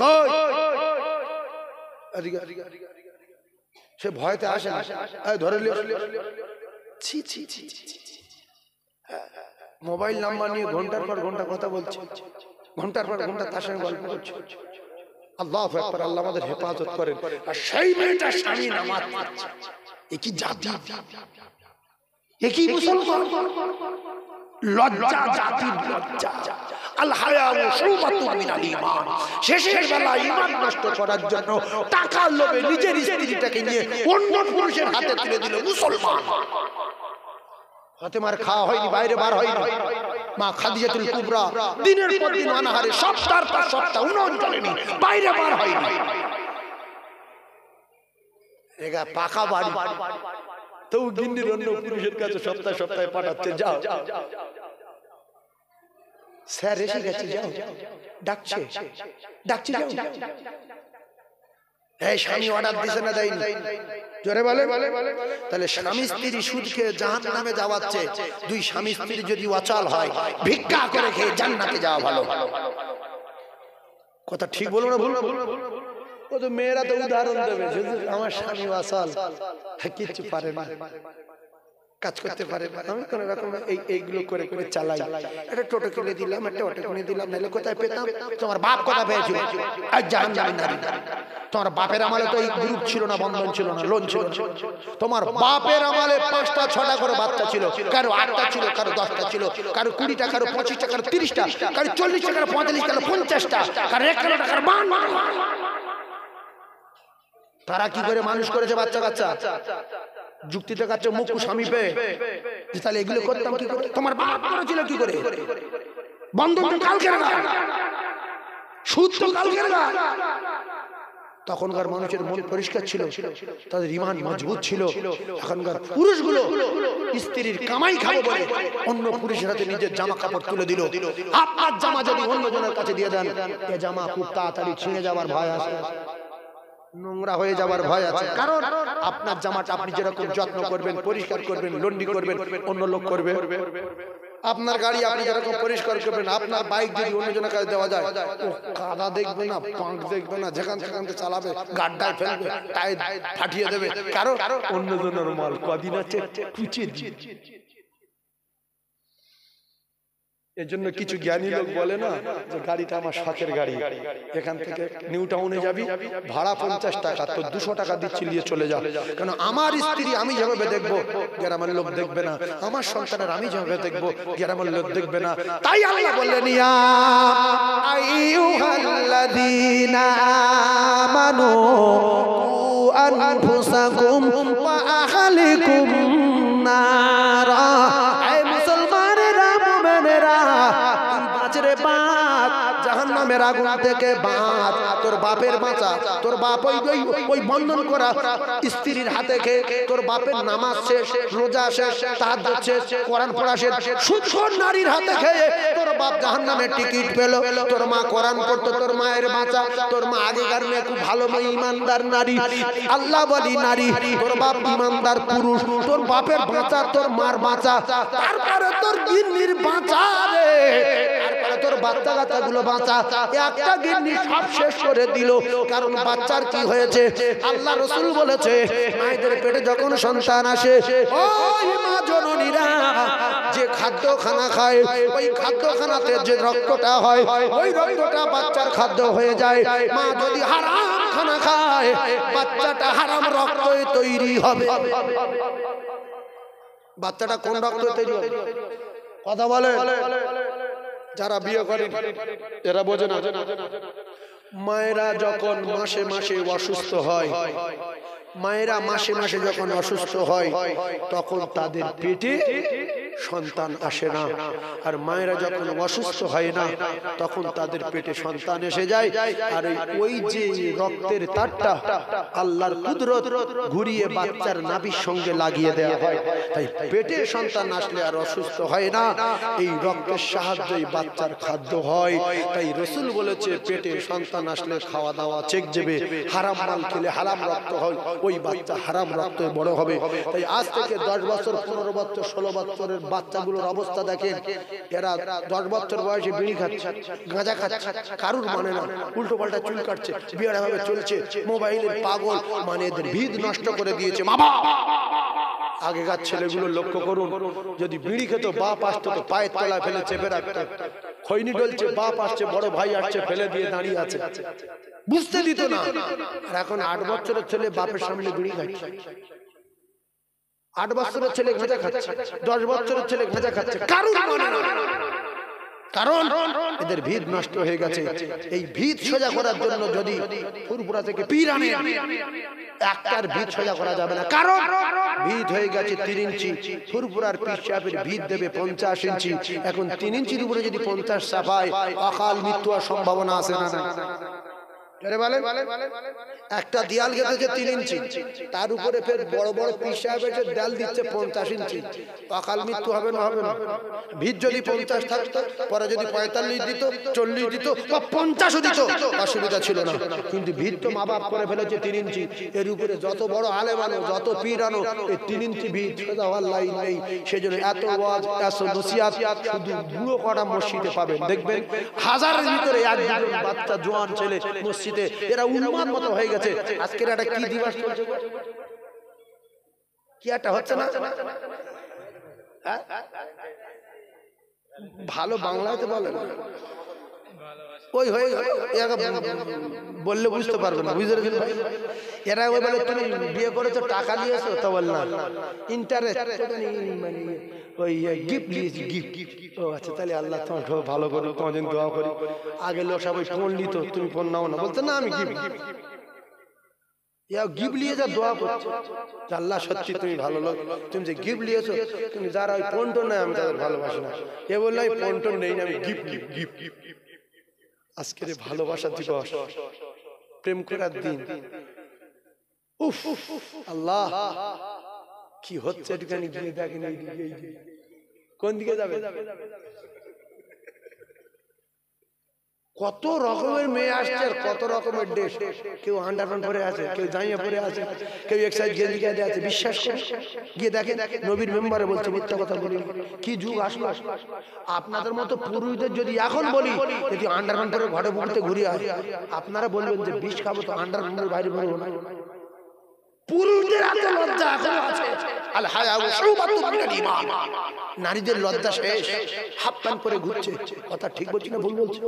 সে ভয়তে আসে না, ধরে মোবাইল নাম্বার নিয়ে ঘন্টার পর ঘন্টা কথা বলছে, ঘন্টার পর ঘন্টা তার সঙ্গে গল্প করছে। আল্লাহু আকবার, আল্লাহ আমাদের হেফাজত করেন। আর সেই মেয়েটা স্বামী নামাজ পড়ছে, একই জাতি, একই মুসলমান, লজ্জা জাতির লজ্জা। আল হায়াউ শুবাতুম মিনাল ঈমান। শেষের বেলা ঈমান নষ্ট করার জন্য টাকার লোভে নিজের স্ত্রীটাকে নিয়ে অন্য পুরুষের হাতে তুলে দিল মুসলমান। ফাতেমার খাওয়া হয়নি, বাইরে বার হয়নি। মা খাদিজাতুল কুবরা দিনের পর দিন অনাহারে, সপ্তাহের পর সপ্তাহ উন্নয়ন করেনি, বাইরে বার হয়নি। এগা পাকা বাড়ি, তো গিন্নির অন্য পুরুষের কাছে সপ্তাহে সপ্তাহে পাঠাচ্ছে, যাও স্যার এসে গেছে, যাও, ডাকছে ডাকছে, যাও। এই স্বামী অর্ডার দিছে না, দেয়নি? জোরে বলে। তাহলে স্বামী স্ত্রী সুদ খেয়ে জাহান্নামে যাওয়াচ্ছে, দুই স্বামী স্ত্রী যদি অচল হয়, ভিক্ষা করে খেয়ে জান্নাতে যাওয়া ভালো। কথা ঠিক বলো না ভুল? ও তো মেয়েরা তো উদাহরণ দেবে, আমার স্বামী অচল, কিচ্ছু পারে না, কাজ করতে পারে না, আমি কোন রকম এইগুলো করে করে চালাই। একটা টোটো কিনে দিলাম, একটা অটো কিনে দিলাম, নাহলে কোথায় পেতাম? তোমার বাপ কথা পেয়েছিল, আর জাহান্নামী নারী। তোমার বাপের আমলে তো এই গ্রুপ ছিল না, বন্ধন ছিল না, লোন ছিল। তোমার বাপের আমলে 5টা 6টা করে বাচ্চা ছিল, কারো 8টা ছিল, কারো 10টা ছিল, কারো 20টা, কারো 25টা, কারো 30টা, কারো 40টা, কারো 45, কারো 50টা, কারো 1 লাখ টাকার মান। তারা কি করে মানুষ করেছে বাচ্চা কাচ্চা? যুক্তি দেখাচ্ছে মুখ স্বামী পেয়ে, তাহলে এগুলো করতাম কি করে? তোমার বাপ করেছিল কি করে? বন্ধন তো কালকের না, সুদ তো কালকের না। তখনকার মানুষের মন পরিষ্কার ছিল, তাদের ঈমান মজবুত ছিল। এখনকার পুরুষগুলো স্ত্রীর কামাই খাবো বলে অন্য পুরুষের হাতে নিজের জামা কাপড় তুলে দিল। আপনার জামা যদি অন্য জনের কাছে দিয়ে দেন, এ জামা খুব তাড়াতাড়ি ছিঁড়ে যাওয়ার ভয় আছে, নোংরা হয়ে যাওয়ার ভয় আছে। কারণ আপনার জামাটা আপনি যেরকম যত্ন করবেন, পরিষ্কার করবেন, লন্ডি করবেন, অন্য লোক করবে। আপনার গাড়ি আপনি যেরকম পরিষ্কার করবেন, আপনার বাইক যদি অন্যজনের কাছে দেওয়া যায়, ও কাদা দেখবে না, পাঁক দেখবে না, যেখান সেখান থেকে চালাবে, গাড্ডায় ফেলবে, টায়ার ফাটিয়ে দেবে, কারণ অন্যজনের মাল কদিন আছে কুচে দিয়ে। এর জন্য কিছু জ্ঞানী লোক বলে না যে গাড়িটা আমার শখের গাড়ি, এখান থেকে নিউ টাউনে যাবি, ভাড়া 50 টাকা, তো 200 টাকা দিচ্ছি, নিয়ে চলে যাও, কারণ আমার স্ত্রী আমি যেভাবে দেখবো গ্রামের লোক দেখবে না, আমার সন্তানের আমি যেভাবে দেখবো গ্রামের লোক দেখবে না। তাই আল্লাহ বললেন, ইয়া আইয়ুহাল্লাযীনা আমানু আনফুসাকুম ওয়া আহলিকুম নারা, হে মুসলমানেরা, মুমিনেরা, তুই বাঁচ রে বাঁচ, জাহান্নামের আগুন থেকে বাঁচ, তোর বাপের বাঁচা, তোর বাপ ওই বন্ধন করা স্ত্রীর হাতে খেয়ে, তোর বাপের নামাজ শেষ, রোজা শেষ, তাহাজ্জুদ শেষ, কোরআন পড়া শেষ, সুদখোর নারীর হাতে খেয়ে তোর বাপ জাহান্নামের টিকিট পেল, তোর মা কোরআন পড়তো, তোর মায়ের বাঁচা, তোর মা আগেকার মেয়ে খুব ভালো মেয়ে, ইমানদার নারী, আল্লাহ বলি নারী, তোর বাপ ইমানদার পুরুষ, তোর বাপের বাঁচা, তোর মার বাঁচা, তারপরে তোর গিন্নির বাঁচা রে, তারপরে তোর বাচ্চা কাচ্চাগুলো বাঁচা, একটা গিন্নি সব শেষ করে দিল, কারণ বাচ্চার কি হয়েছে? আল্লাহ রাসূল বলেছে, মায়েদের পেটে যখন সন্তান আসে, ওই মা জননীরা যে খাদ্যখানা খায়, ওই খাদ্যখানাতে যে রক্তটা হয়, ওই রক্তটা বাচ্চার খাদ্য হয়ে যায়। মা যদি হারাম খানা খায়, বাচ্চাটা হারাম রক্তই তৈরি হবে। বাচ্চাটা কোন রক্ত তৈরি হবে? কথা বলে যারা বিয়ে করেন এরা বোঝে না। মায়েরা যখন মাসে মাসে অসুস্থ হয়, মায়েরা মাসে মাসে যখন অসুস্থ হয়, তখন তাদের পেটে সন্তান আসে না, আর মায়েরা যখন অসুস্থ হয় না, তখন তাদের পেটে সন্তান এসে যায়। আর ওই যে রক্তের তারটা আল্লাহর কুদরত ঘুরিয়ে বাচ্চার নাভির সঙ্গে লাগিয়ে দেওয়া হয়, তাই পেটে সন্তান আসলে আর অসুস্থ হয় না, এই রক্তের সাহায্যেই বাচ্চার খাদ্য হয়। তাই রাসূল বলেছে, পেটে সন্তান আসলে খাওয়া দাওয়া চেক যাবে, হারাম মাল খেলে হারাম রক্ত হয়, ওই বাচ্চা হারাম রক্তে বড় হবে। তাই আজ থেকে 10 বছর, 15 বছর, 16 বছরের বাচ্চাগুলোর অবস্থা দেখেন, এরা 10 বছর বয়সে বিড়ি খাচ্ছে, গাঁজা খাচ্ছে, কারুর মানে না, উল্টো পাল্টা চুল কাটছে, বিয়ারা ভাবে চলছে, মোবাইলের পাগল, মানে এদের ভিত নষ্ট করে দিয়েছে মা বাবা। আগেকার ছেলেগুলো লক্ষ্য করুন, যদি বিড়ি খেত, বাপ আসতো তো পায়ের তলায় ফেলে চেপে রাখতো, খৈনি ডলছে, বাপ আসছে, বড় ভাই আসছে, ফেলে দিয়ে দাঁড়িয়ে আছে, বুঝতে দিত না। আর এখন 8 বছরের ছেলে বাপের সামনে বিড়ি খাচ্ছে, 8 বছরের ছেলে গাঁজা খাচ্ছে, 10 বছরের ছেলে গাঁজা খাচ্ছে, কারণ এদের ভিত নষ্ট হয়ে গেছে। এই ভিত সোজা করার জন্য যদি ফুরফুরা থেকে পীর আনে, একটার ভিত সোজা করা যাবে না, কারণ ভিত হয়ে গেছে 3 ইঞ্চি, ফুরফুরার পীর সাহেবের ভিত দেবে 50 ইঞ্চি। এখন 3 ইঞ্চির উপরে যদি 50 চাপায়, অকাল মৃত্যু হওয়ার সম্ভাবনা আছে না? একটা দেয়াল গেঁথেছে 3 ইঞ্চি, তার উপরে ফের বড় বড় পীর সাহেব এসে দেয়াল দিচ্ছে 50 ইঞ্চি, অকাল মৃত্যু হবে না? হবে না। ভিত যদি 50 থাকতো, পরে যদি 45 দিত, 40 দিত বা 50ও দিত, অসুবিধা ছিল না। কিন্তু ভিত তো মা বাপ করে ফেলেছে 3 ইঞ্চি, এর উপরে যত বড় আলেম আনো, যত পীর আনো, এই 3 ইঞ্চি ভিত সোজা হওয়ার লাইন নেই। সেজন্য এত ওয়াজ, এত নসিহত শুধু বুড়ো কটা মসজিদে পাবেন, দেখবেন হাজারের ভিতরে 1-2 বাচ্চা জোয়ান ছেলে মসজিদে, এরা উন্মাদ মতো হয়ে গেছে। আজকের একটা কি দিবস চলছে, কি একটা হচ্ছে না? ভালো বাংলাতে বলেন, ওই হয়ে বললে বুঝতে পারবে না, বুঝতে পারছেন ভাই? এরা ওই বলে, তুমি বিয়ে করেছো, টাকা নিয়েছো, তো বল না ইন্টারেস্ট, মানে ওই গিফট নিয়েছি, গিফট। ও আচ্ছা, তাহলে আল্লাহ তোমার ভালো করুক, তোমার জন্য দোয়া করি। আগে লোক সবাই ফোন নিত, তুমি ফোন নাও না, বলতো না আমি গিফট, গিফট নিয়ে যা দোয়া করছো, আল্লাহ সত্যি তুমি ভালো লোক, তুমি যে গিফট নিয়েছো, তুমি যারা ওই ফোন টোন নেই, আমি তাদের ভালোবাসি না। এ বললে ফোন টোন নেই না, আমি গিফট গিফট গিফট। আজকের ভালোবাসা দিবস, প্রেম করার দিন, উফ আল্লাহ কি হচ্ছে এখানে, গিয়ে দেখেন কোন দিকে যাবে, কত রকমের মেয়ে আসছে আর কত রকমের ড্রেস, কেউ আন্ডারপ্যান্ট পরে আছে, কেউ জাইয়া পরে আছে, কেউ এক্সাইজ গেঞ্জি গায়ে আছে। বিশ্বাস করে গিয়ে দেখেন নবীর মেম্বারে বলছে মিথ্যা কথা বলি। কি যুগ আসলো! আপনাদের মতো পুরুষদের যদি এখন বলি যদি আন্ডারপ্যান্ট পরে ঘরে বুকতে ঘুরে আসে, আপনারা বলবেন যে বিষ খাবো তো আন্ডারপ্যান্টের বাইরে বেরোবো না। পুরুষদের এত লজ্জা এখনো আছে। আল হায়া শুবাতুম মিনাল ঈমান। নারীদের লজ্জা শেষ, হাফ প্যান্ট পরে ঘুরছে। কথা ঠিক বলছি না ভুল বলছি?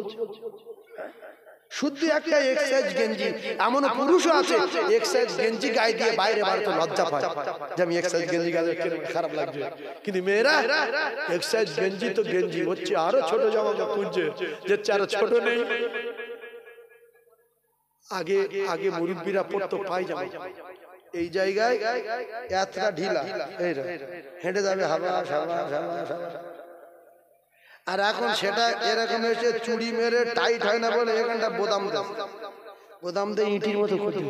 শুধু একটা এক্সাইজ গেঞ্জি, এমন পুরুষও আছে এক্সাইজ গেঞ্জি গায়ে দিয়ে বাইরে বাড়তে লজ্জা পায় যে আমি এক্সাইজ গেঞ্জি গায়ে খারাপ লাগছে। কিন্তু মেয়েরা এক্সাইজ গেঞ্জি তো গেঞ্জি হচ্ছে, আরো ছোট জামা খুঁজছে যে আরো ছোট নেই। আগে আগে মুরব্বীরা পড়তো পায়জামা, এই জায়গায় এতটা ঢিলা, এই হেঁটে যাবে হাবাস হাবাস হাবাস হাবাস। আর এখন সেটা এরকম এসে চুড়ি মেরে টাইট হয় না বলে এখানটা বোতাম দেয়, বোতাম দিয়ে ইটির মতো ক্ষতি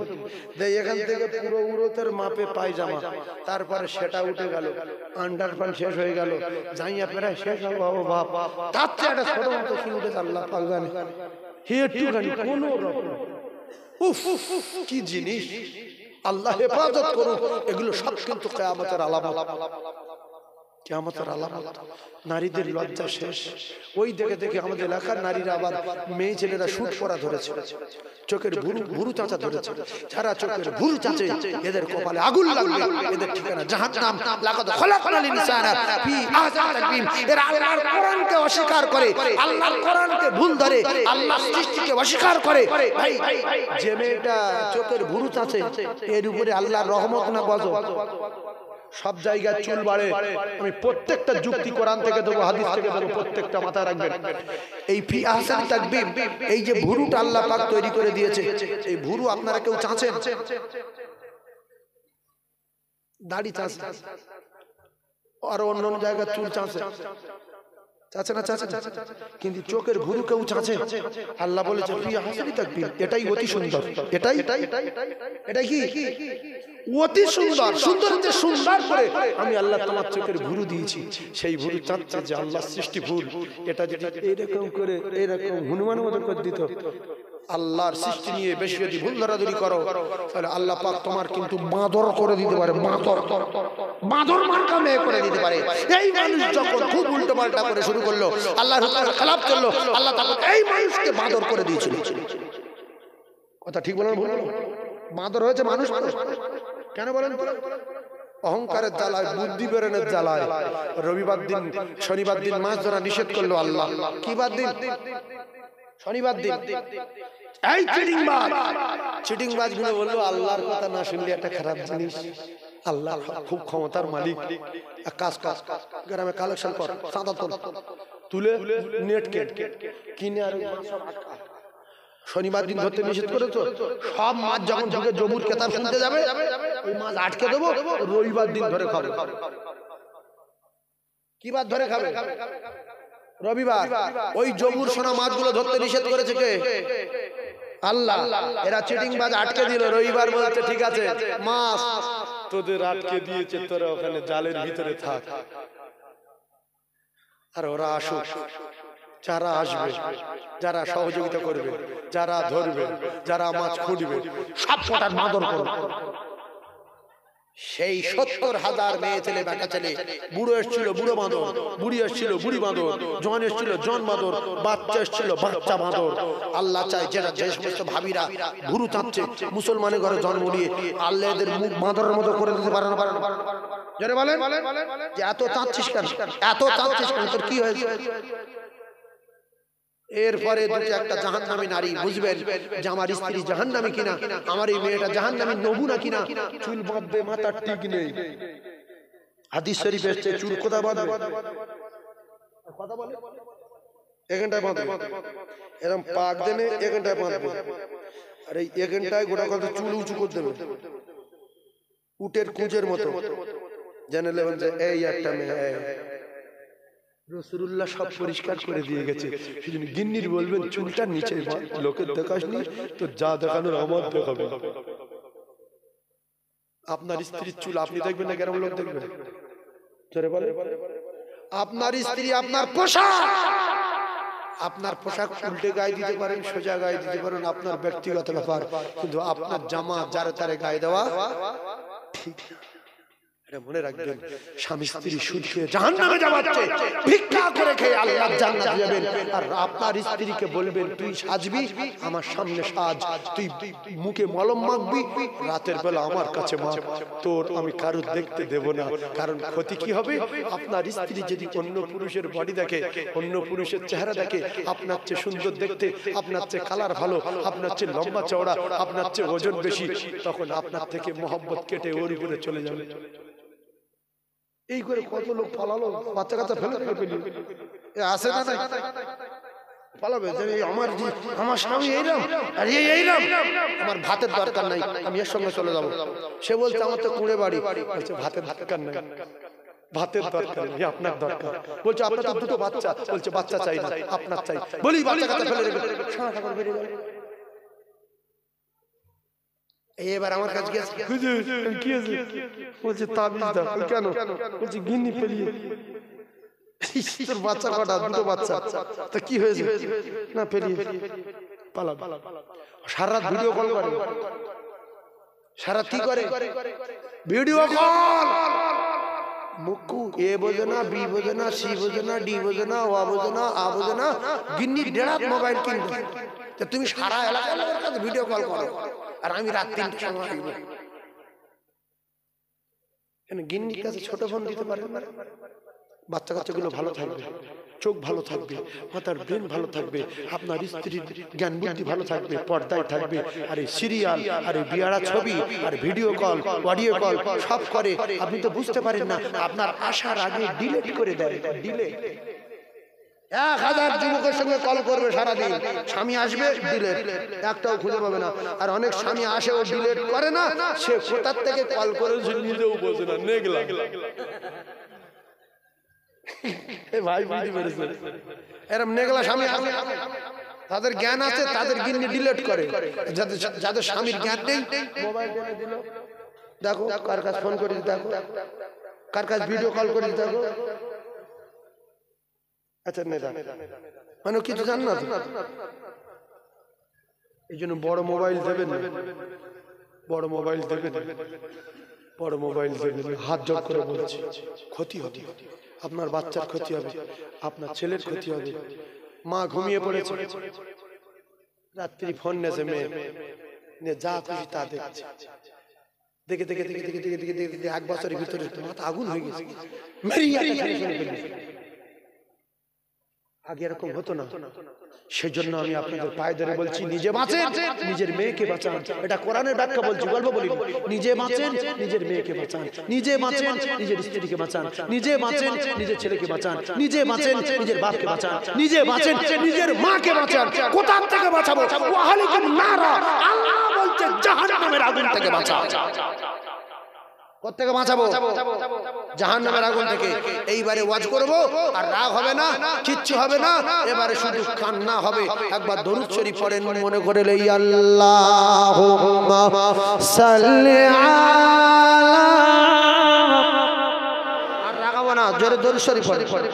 দেয়। এখান থেকে পুরো উড়োতের মাপে পায়জামা, তারপরে সেটা উঠে গেল, আন্ডারপ্যান্ট শেষ হয়ে গেল, জাইয়া প্রায় শেষ হবো বাপ। তার চেয়ে একটা ছোট মতো কি উঠে আল্লাহ পাক জানে, একটুখানি কোনো রকম। উফ কি জিনিস! আল্লাহ হেফাজত করুন। এগুলো সব কিন্তু কিয়ামতের আলামত, কিয়ামতের আলামত। নারীদের লজ্জা শেষ। ওই দেখে দেখে আমাদের এলাকার নারীরা আবার মেয়ে ছেলেরা শুট পরা ধরেছে, চোখের ভুরু চাঁচা ধরেছে। যারা চোখের ভুরু চাঁচে এদের কপালে আগুন লাগবে, এদের ঠিকানা জাহান্নাম। লাকাদ খলাকনাল ইনসানা ফি আহসানি তাকওয়িম। এরা আল্লাহর কোরআনকে অস্বীকার করে, আল্লাহর কোরআনকে ভুল ধরে, আল্লাহর সৃষ্টিকে অস্বীকার করে। ভাই, যে মেয়েটা চোখের ভুরু চাঁচে এর উপরে আল্লাহর রহমত না গজব? সব জায়গায় চুল বাড়ে। আমি প্রত্যেকটা যুক্তি কোরআন থেকে দেবো, হাদিস থেকে দেবো, প্রত্যেকটা মাথায় রাখবেন। এই ফি আহসানি তাকওয়িম, এই যে ভুরুটা আল্লাহ পাক তৈরি করে দিয়েছে, এই ভুরু আপনারা কেউ চাঁচেন? দাড়ি চাঁচে, আর অন্য অন্য জায়গায় চুল চাঁচে, চাচে না চাচে, কিন্তু চোখের ভুরু কেউ চাচে? আল্লাহ বলেছে ফি আহসানি তাকওয়িম, এটাই অতি সুন্দর। এটাই এটাই কি অতি সুন্দর। সুন্দর যে সুন্দর করে আমি আল্লাহ তোমার চোখের ভুরু দিয়েছি, সেই ভুরু চাচ্ছে যে আল্লাহর সৃষ্টি ভুল। এটা যদি এরকম করে এরকম হনুমানের মতো করে দিত, আল্লাহর সৃষ্টি নিয়ে বেশি যদি ভুল ধরাধরি করো, তাহলে আল্লাহ পাক তোমার কিন্তু বাঁদর করে দিতে পারে, বাঁদর মার্কা মেয়ে করে দিতে পারে। এই মানুষ যখন খুব উল্টো পাল্টা করে শুরু করলো, আল্লাহর হুকুমের খেলাফ করলো, আল্লাহ তখন এই মানুষকে বাঁদর করে দিয়েছিল। কথা ঠিক বলেন ভুল? বাঁদর হয়েছে মানুষ। কেন বলেন? অহংকারের জ্বালায়, বুদ্ধি বেরোনের জ্বালায়। রবিবার দিন, শনিবার দিন মাছ ধরা নিষেধ করলো আল্লাহ। কি বার দিন? শনিবার দিন। এই চিটিংবাজ গুলো বললো আল্লাহর কথা না শুনলে একটা খারাপ জিনিস। আল্লাহ খুব ক্ষমতার মালিক, এক কাজ কর, গ্রামে কালেকশন কর, চাঁদা তুলে নেট কিনে আর শনিবার দিন ধরতে নিষেধ করেছো। সব মাছ যখন ঢুকে জবুর কেতাব শুনতে যাবে, ওই মাছ আটকে দেবো, রবিবার দিন ধরে খাবে। কি বার ধরে খাবে? রবিবার। ওই জবুর শোনা মাছগুলো ধরতে নিষেধ করেছে কে? আল্লাহ। এরা চিটিংবাজ আটকে দিল, রবিবার বলছে ঠিক আছে মাছ তোদের আটকে দিয়েছে, তোরা ওখানে জালের ভিতরে থাক, আর ওরা আসুক। যারা আসবে, যারা সহযোগিতা করবে, যারা ধরবে, যারা মাছ খুঁজবে, সব কটার মাদর করবে। সেই ৭০,০০০ মেয়ে ছেলে বেটা ছেলে, বুড়ো এসছিল বুড়ো বাঁদর, বুড়ি এসছিল বুড়ি বাঁদর, জন এসছিল জন বাঁদর, বাচ্চা এসছিল বাচ্চা বাঁদর। আল্লাহ চায় যারা যে সমস্ত ভাবিরা ভুরু চাচ্ছে মুসলমানের ঘরে জন্ম নিয়ে, আল্লাহ এদের মুখ বাঁদরের মতো করে দিতে পারে না? যারা বলেন যে এত চাচ্ছিস কেন, এত চাচ্ছিস কেন, তোর কি হয়েছে? এরপরে দুটো একটা জাহান্নামী নারী বুঝবেন যে আমার স্ত্রী জাহান্নামী কিনা, আমার এই মেয়েটা জাহান্নামী নমুনা কিনা। চুল বাঁধবে, মাথার ঠিক নেই। হাদিস শরীফ এসেছে চুল কোথায় বাঁধবে? কথা বলে এখানটায় বাঁধবে, এরকম পাক দেনে এখানটায় বাঁধবে, আর এই এখানটায় গোটা কথা চুল উঁচু করে দেবে, উটের কুঁজের মতো। জেনে নেবেন যে এই একটা মেয়ে। রাসূলুল্লাহ সব পরিষ্কার করে দিয়ে গেছে। সেজন্য গিন্নির বলবেন চুলটা নিচে বাঁধ, লোকের দেখাসনি তো যা দেখানোর আমার দেখাবে। আপনার স্ত্রীর চুল আপনি দেখবেন না, কেন লোক দেখবেন? আপনার স্ত্রী আপনার পোশাক, আপনার পোশাক উল্টে গায়ে দিতে পারেন, সোজা গায়ে দিতে পারেন, আপনার ব্যক্তিগত ব্যাপার, কিন্তু আপনার জামা যারে তারে গায়ে দেওয়া ঠিক না। এটা মনে রাখবেন, স্বামী স্ত্রী সুদ খেয়ে জাহান্নামে যাওয়াচ্ছে, ভিক্ষা করে খেয়ে আল্লাহর জান্নাতে যাবেন। আর আপনার স্ত্রীকে বলবেন তুই সাজবি, আমার সামনে সাজ, তুই মুখে মলম মাখবি, রাতের বেলা আমার কাছে মাখ, তোর আমি কারো দেখতে দেব না। কারণ ক্ষতি কি হবে? আপনার স্ত্রী যদি অন্য পুরুষের বডি দেখে, অন্য পুরুষের চেহারা দেখে, আপনার চেয়ে সুন্দর দেখতে, আপনার চেয়ে কালার ভালো, আপনার চেয়ে লম্বা চওড়া, আপনার চেয়ে ওজন বেশি, তখন আপনার থেকে মহব্বত কেটে ওর উপরে চলে যাবে। এই করে কত লোক পালালো, বাচ্চা কাচ্চা ফেলে আসে না, পালাবে যে আমার স্বামী এইরকম আর এইরকম, আমার ভাতের দরকার নাই, আমি এর সঙ্গে চলে যাবো। সে বলছে আমার তো কুঁড়ে বাড়ি, বলছে ভাতের দরকার নাই, ভাতের দরকার নেই, আপনার দরকার। বলছে আপনার তো দুটো বাচ্চা, বলছে বাচ্চা চাই না, আপনার চাই। বলি বাচ্চা কাচ্চা ফেলে রেখে এবার আমার কাছে গেছে, কি আছে? বলছে তাবিজ দাও। কেন? বলছে গিন্নি পেরিয়ে। তোর বাচ্চা কটা? দুটো বাচ্চা। তা কি হয়েছে? না পেরিয়ে পালা। সারা রাত ভিডিও কল করে, সারা কি করে? Video call. মুক্কু এ বোঝে না, বি বোঝে না, সি বোঝে না, ডি বোঝে না, ও বোঝে না, আ বোঝে না, গিন্নি দেড়াত মোবাইল কিনবে। তুমি সারা এলাকার লোকের কাছে ভিডিও কল করো, আর আমি রাত 3টার সময় আসবো। গিন্নির কাছে ছোট ফোন দিতে পারেন না? বাচ্চা কাচ্চাগুলো ভালো থাকবে, চোখ ভালো থাকবে, মাথার ব্রেন ভালো থাকবে, আপনার স্ত্রীর জ্ঞান বুদ্ধি ভালো থাকবে, পর্দায় থাকবে। আর এই সিরিয়াল, আর এই বিয়ারা ছবি, আর ভিডিও কল, অডিও কল সব করে, আপনি তো বুঝতে পারেন না। আপনার আসার আগে ডিলিট করে দেয়, ডিলিট। 1000 যুবকের সঙ্গে কল করবে সারাদিন, স্বামী আসবে ডিলিট, একটাও খুঁজে পাবে না। আর অনেক স্বামী আসে ও ডিলিট করে না, সে কোথার থেকে কল করে নিজেও বোঝে না, নেগলা। ভাই বুঝতে পেরেছে? এরকম নেগলা স্বামী তাদের জ্ঞান আছে, তাদের গিন্নি ডিলিট করে। যাদের স্বামীর জ্ঞান নেই, মোবাইল টেনে দিল, দেখো কার কাছে ফোন করে, দেখো কার কাছে ভিডিও কল করে, দেখো। আচ্ছা মানে কিছু জান না, এই জন্য বড় মোবাইল দেবেন না, বড় মোবাইল দেবেন, বড় মোবাইল দেবেন। হাত জোড় করে বলছি, ক্ষতি হবে, আপনার বাচ্চার ক্ষতি হবে, আপনার ছেলের ক্ষতি হবে। মা ঘুমিয়ে পড়েছে, রাত্রি ফোন নেছে মেয়ে, যা খুশি তা দেখছে, দেখে দেখে দেখে দেখে দেখে দেখে দেখে 1 বছরের ভিতরে মাথা আগুন হয়ে গেছে। আগে এরকম হতো না। সেজন্য আমি আপনাদের পায়ে ধরে বলছি, নিজে বাঁচেন, নিজের মেয়েকে বাঁচান। এটা কোরআনের ব্যাখ্যা বলছি, গল্প বলি। নিজে বাঁচেন, নিজের মেয়েকে বাঁচান। নিজে বাঁচেন, নিজের স্ত্রীকে বাঁচান। নিজে বাঁচেন, নিজের ছেলেকে বাঁচান। নিজে বাঁচেন, নিজের বাপকে বাঁচান। নিজে বাঁচেন, নিজের মাকে বাঁচান। কোথা থেকে বাঁচাবো? ওয়াহালিকুম নারা, আল্লাহ বলছে জাহান্নামের আগুন থেকে বাঁচাও। কোথা থেকে বাঁচাবো? জাহান্নামের আগুন থেকে। এইবারে ওয়াজ করব, আর রাগ হবে না, কিচ্ছু হবে না, এবারে শুধু কান্না হবে। একবার দরুদ শরীফ পড়েন, মনে করে লে আল্লাহুম্মা সাল্লি আলা, আর রাগাবো না, জোরে দরুদ শরীফ পড়েন।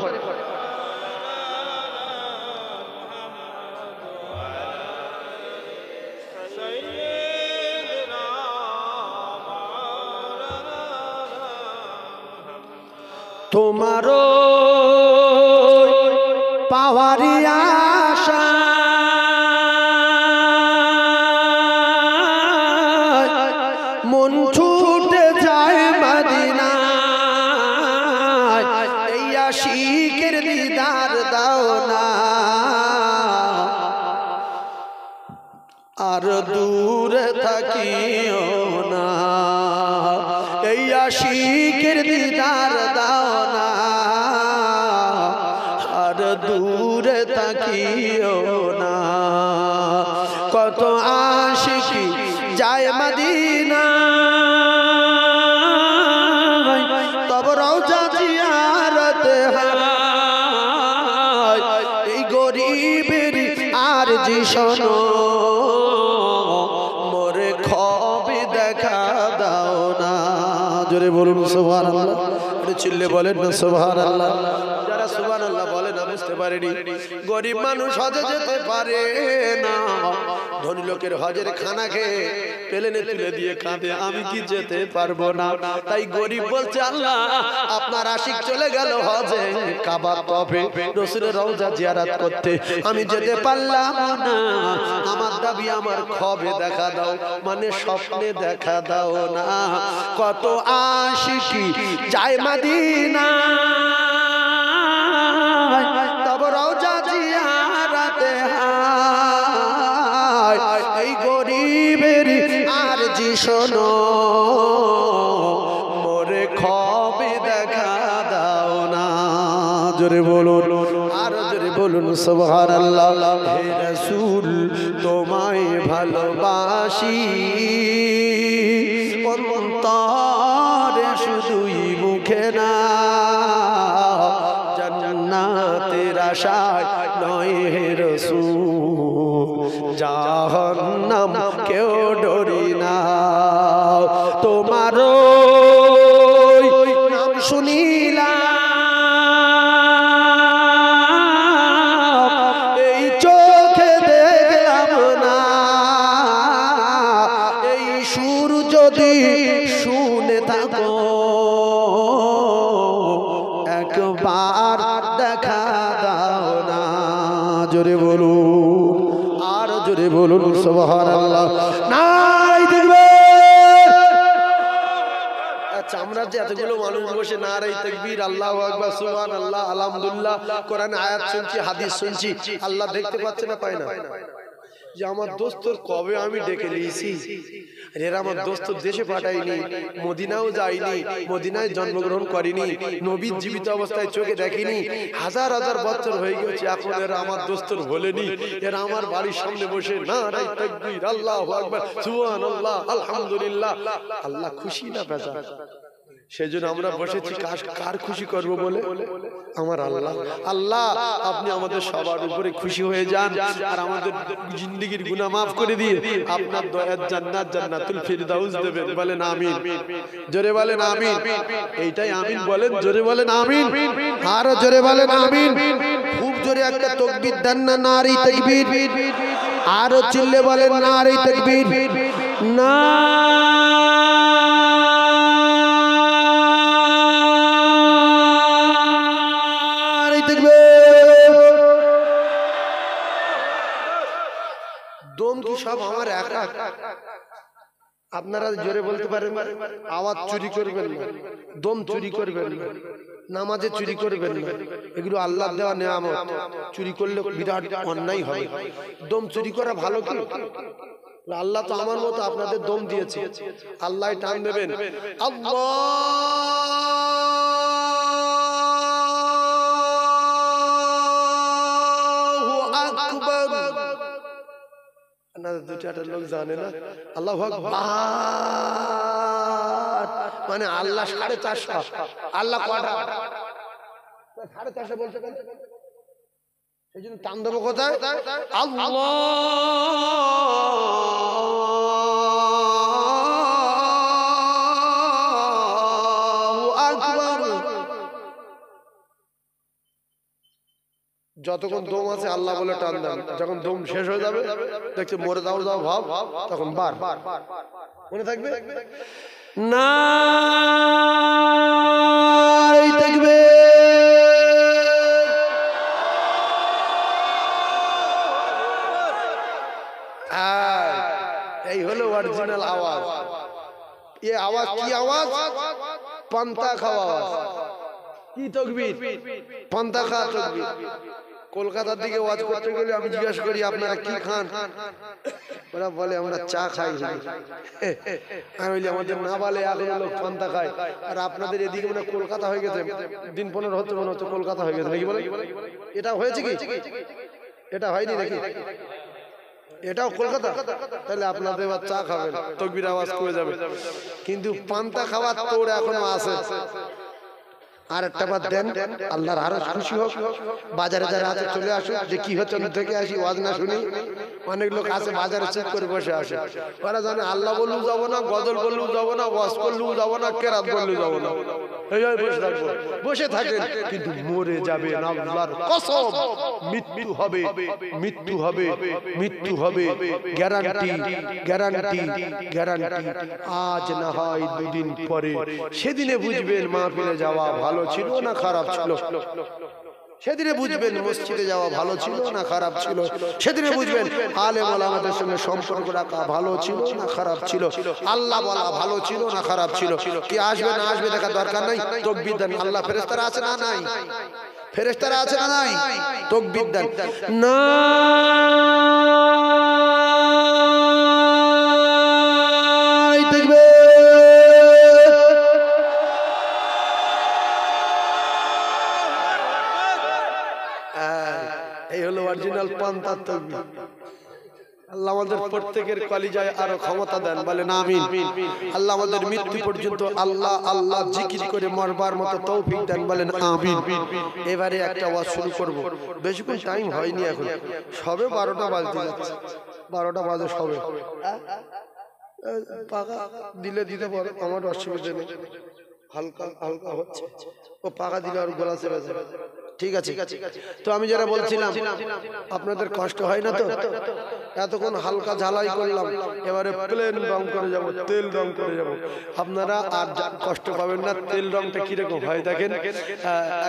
তোমারও পাওয়ারি আশা, মন ছুটে যায় মদিনায়, এই আশিকের দিদার দাও না, আর দূরে থাকিও না, এই আশিকের দিদার দাও না, আর দূরে থাকিও না। কত আশিকি যায় মদিনা, তব রওজা জিয়ারত হয়, এই গরিবের আরজি শোনো, মোরে খবে দেখা দাও না। জোরে বলুন সুবহানাল্লাহ। চিল্লে বলেন না সুবহানাল্লাহ। যারা সুবহানাল্লাহ বলে না বুঝতে পারেনি গরিব মানুষ হজে যেতে পারে না, ধনী লোকের হজের খানা খেয়ে প্লেনে তুলে দিয়ে কাঁদে আমি কি যেতে পারবো না। তাই গরিব বলছে আল্লাহ আপনার আশিক চলে গেল হজে কাবা তফে রাসূলের রওজা জিয়ারত করতে, আমি যেতে পারলাম না, আমার দাবি আমার খবে দেখা দাও, মানে স্বপ্নে দেখা দাও না। কত আশিকি যায় মদিনা তব রওজা জিয়ারতে হয়, এই গরিবের আরজি শোনো মোরে খবে দেখা দাও না। জোরে বলুন আর জোরে বলুন সুবহানাল্লাহ। হে রাসূল তোমায় ভালোবাসি অন্তরে শুধুই মুখে না, জান্নাতের আশায় নয় হে রাসূল, জাহান্নাম কেউ ডরি না। তোমার নাম শুনিলাম এই চোখে দেখলাম না, এই সুর যদি শুনে থাকো একবার দেখা দাও না। জোরে বলুন আর জোরে বলুন সুবহানাল্লাহ। নাই দেখবে আচ্ছা আমরা যে এতগুলো মানুষ বসে নারে তাকবীর আল্লাহু আকবার সুবহানাল্লাহ আলহামদুলিল্লাহ কোরআনে আয়াত শুনছি হাদিস শুনছি, আল্লাহ দেখতে পাচ্ছে না পায় না? যে আমার দোস্তর কবে আমি ডেকে নিয়েছি, এরা আমার দোস্ত দেশে পাঠাইনি, মদিনাও যায়নি, মদিনায় জন্মগ্রহণ করেনি, নবীর জীবিত অবস্থায় চোখে দেখিনি, হাজার হাজার বছর হয়ে গেছে, এখন এরা আমার দোস্তর বলেনি, এরা আমার বাড়ির সামনে বসে নারে তাকবীর আল্লাহু আকবার সুবহানাল্লাহ আলহামদুলিল্লাহ। আল্লাহ খুশি না বেজার? সেজন্য আমরা বসেছি কার খুশি করব বলে? আমার আল্লাহ। আল্লাহ আপনি আমাদের সবার উপরে খুশি হয়ে যান আর আমাদের জিন্দেগীর গুনাহ maaf করে দিয়ে আপনার দয়ার জান্নাত জান্নাতুল ফিরদাউস দেবেন। বলেন আমিন, জোরে বলেন আমিন। এইটাই আমিন বলেন, জোরে বলেন আমিন, আরো জোরে বলেন আমিন। খুব জোরে একটা তাকবীর দেন না, নারে তাকবীর, আরো চিল্লে বলেন নারে তাকবীর। না দম কি সব আমার একা? আপনারা জোরে বলতে পারেন আওয়াজ চুরি করবেন না, দম চুরি করবেন না, নামাজে চুরি করবেন না, এগুলো আল্লাহর দেওয়া নেয়ামত, চুরি করলে বিরাট অন্যায় হবে। দম চুরি করা ভালো কি? আল্লাহ তো আমার মতো আপনাদের দম দিয়েছে, আল্লাহ টান দেবেন। আল্লাহু আকবার। দু চারটা লোক জানে না আল্লাহু আকবার মানে আল্লাহ 450। আল্লাহ কয়টা? 450 বলতে কেন? সেই জন্য টান দেবো কোথায়? আল্লাহু আকবার। যতক্ষণ দম আছে আল্লাহ বলে টান দেন, যখন দম শেষ হয়ে যাবে দেখছে মরে যাও যাও ভাব, তখন বার মনে থাকবে না থাকবে। এই হলো অরিজিনাল আওয়াজ। এই আওয়াজ কি আওয়াজ? পান্তা খাওয়া আওয়াজ। কি তাকবীর? পান্তা খাওয়া তাকবীর। কলকাতার দিকে ওয়াজ করতে গেলে আমি জিজ্ঞাসা করি আপনারা কি খান? ওরা বলে আমরা চা খাই। আমি বলি আমাদের না বলে আগে লোক পান্তা খায়, আর আপনাদের এদিকে মানে কলকাতা হয়ে গেছে, দিন 15 হচ্ছে মনে হচ্ছে কলকাতা হয়ে গেছে নাকি বলে? এটা হয়েছে কি? এটা হয়নি নাকি? এটাও কলকাতা? তাহলে আপনাদের এবার চা খাবেন, তাকবীর আওয়াজ করে যাবে, কিন্তু পান্তা খাওয়ার তোড় এখনো আছে। আর একটা বার দেন, আল্লাহর আরো খুশি হোক। বাজারে যারা আছে চলে আসুক, যে কি হচ্ছে থেকে আসি, ওয়াজ না শুনি। অনেক লোক আছে বাজারে চুপ করে বসে আসে, ওরা জানে আল্লাহ বললেও যাবো না, গজল বললেও যাবো না, ওয়াজ করলেও যাবো না, কেরাত বললেও যাবো না, বসে থাকবো। বসে থাকেন, কিন্তু মরে যাবে না, আল্লাহর কসম মৃত্যু হবে, মৃত্যু হবে, মৃত্যু হবে, গ্যারান্টি, গ্যারান্টি, গ্যারান্টি। আজ না হয় দুদিন পরে, সেদিনে বুঝবেন মাহফিলে যাওয়া ভালো ছিল না খারাপ ছিল। সেদিনে বুঝবেন মসজিদে যাওয়া ভালো ছিল না খারাপ ছিল। সেদিনে বুঝবেন আলেম ওলামাদের সঙ্গে সম্পর্ক রাখা ভালো ছিল না খারাপ ছিল। আল্লাহ বলা ভালো ছিল না খারাপ ছিল। কি আসবে না আসবে দেখা দরকার নাই, তাকবীর দেন। আল্লাহ ফেরেশতারা আছে না নাই? ফেরেশতারা আছে না নাই? তাকবীর দেন না। এই হলো অরিজিনাল পান্তার তাকবীর। আল্লাহ আমাদের প্রত্যেকের কলিজায় আরো ক্ষমতা দেন, বলেন আমিন। আল্লাহ আমাদের মৃত্যু পর্যন্ত আল্লাহ আল্লাহ জিকির করে মরবার মতো তৌফিক দেন, বলেন আমিন। এবারে একটা ওয়াজ শুরু করব, বেশিক্ষণ টাইম হয়নি, এখন সবে 12টা বাজতে যাচ্ছে, 12টা বাজে সবে। পাকা দিলে দিতে পারো, আমার অসুবিধা নেই, হালকা হালকা হচ্ছে, ও পাকা দিলে আর গলা চেপে যাবে। ঠিক আছে, তো আমি যারা বলছিলাম আপনাদের কষ্ট হয় না তো? এতক্ষণ হালকা ঝালাই করলাম, এবারে প্লেন রং করে যাব, তেল রং করে যাব। আপনারা আর কষ্ট পাবেন না। তেল রংটা কিরকম হয় দেখেন,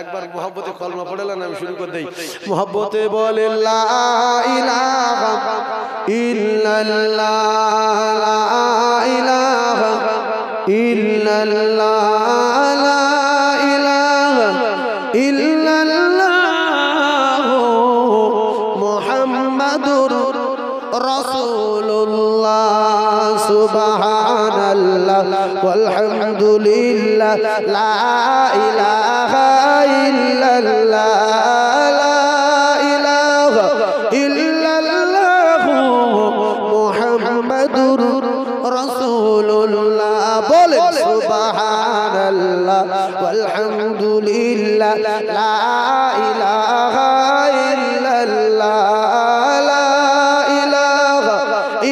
একবার মোহাব্বতে কলমা পড়েলেন, আমি শুরু করে দেই। মোহাব্বতে বলে লা ইলাহা ইল্লাল্লাহ, লা ইলাহা ইল্লাল্লাহ, লা ইলাহা ইল্লাল্লাহ, মুহাম্মাদুর রাসূলুল্লাহ, সুবহানাল্লাহ ওয়ালহামদুলিল্লাহ, লা ইলাহা ইল্লাল্লাহ, লা ইলাহা ইল্লাল্লাহ, মুহাম্মাদুর রাসূলুল্লাহ। বলেন সুবহানাল্লাহ ওয়ালহামদুলিল্লাহ, লা ইলাহা ইল্লাল্লাহ, লা ইলাহা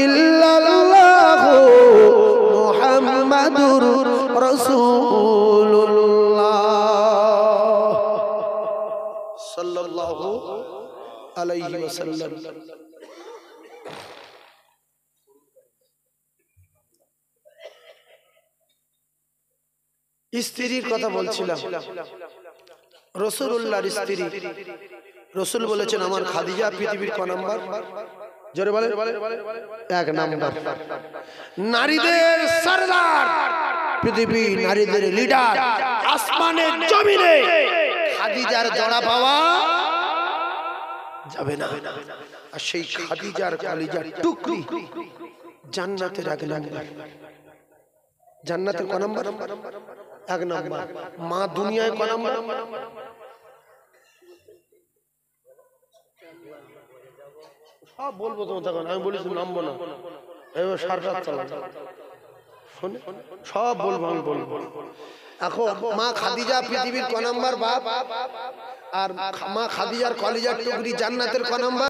ইল্লাল্লাহ, মুহাম্মাদুর রাসূলুল্লাহ সাল্লাল্লাহু আলাইহি ওয়াসাল্লাম। স্ত্রীর কথা বলছিলাম, রাসূলুল্লাহর স্ত্রী। রাসূল বলেছেন আমার খাদিজা পৃথিবীর ক নাম্বার? জোরে বলেন। 1 নাম্বার। নারীদের সরদার, পৃথিবী নারীদের লিডার, আসমানের জমিনে খাদিজার জড়া পাওয়া যাবে না। আর সেই খাদিজার কলিজার টুকরি জান্নাতের 1 নাম্বার। জান্নাতের ক নাম্বার? 1 নাম্বার। মা দুনিয়ায় ক নাম্বার? সব বলবো তোমার, তখন আমি বলি নামবো না, এবার সারটা চালান শুনে সব বলবো, আমি বলবো। এখন মা খাদিজা পৃথিবীর ক নাম্বার বাপ, আর মা খাদিজার কলিজার টুকরি জান্নাতের ক নাম্বার?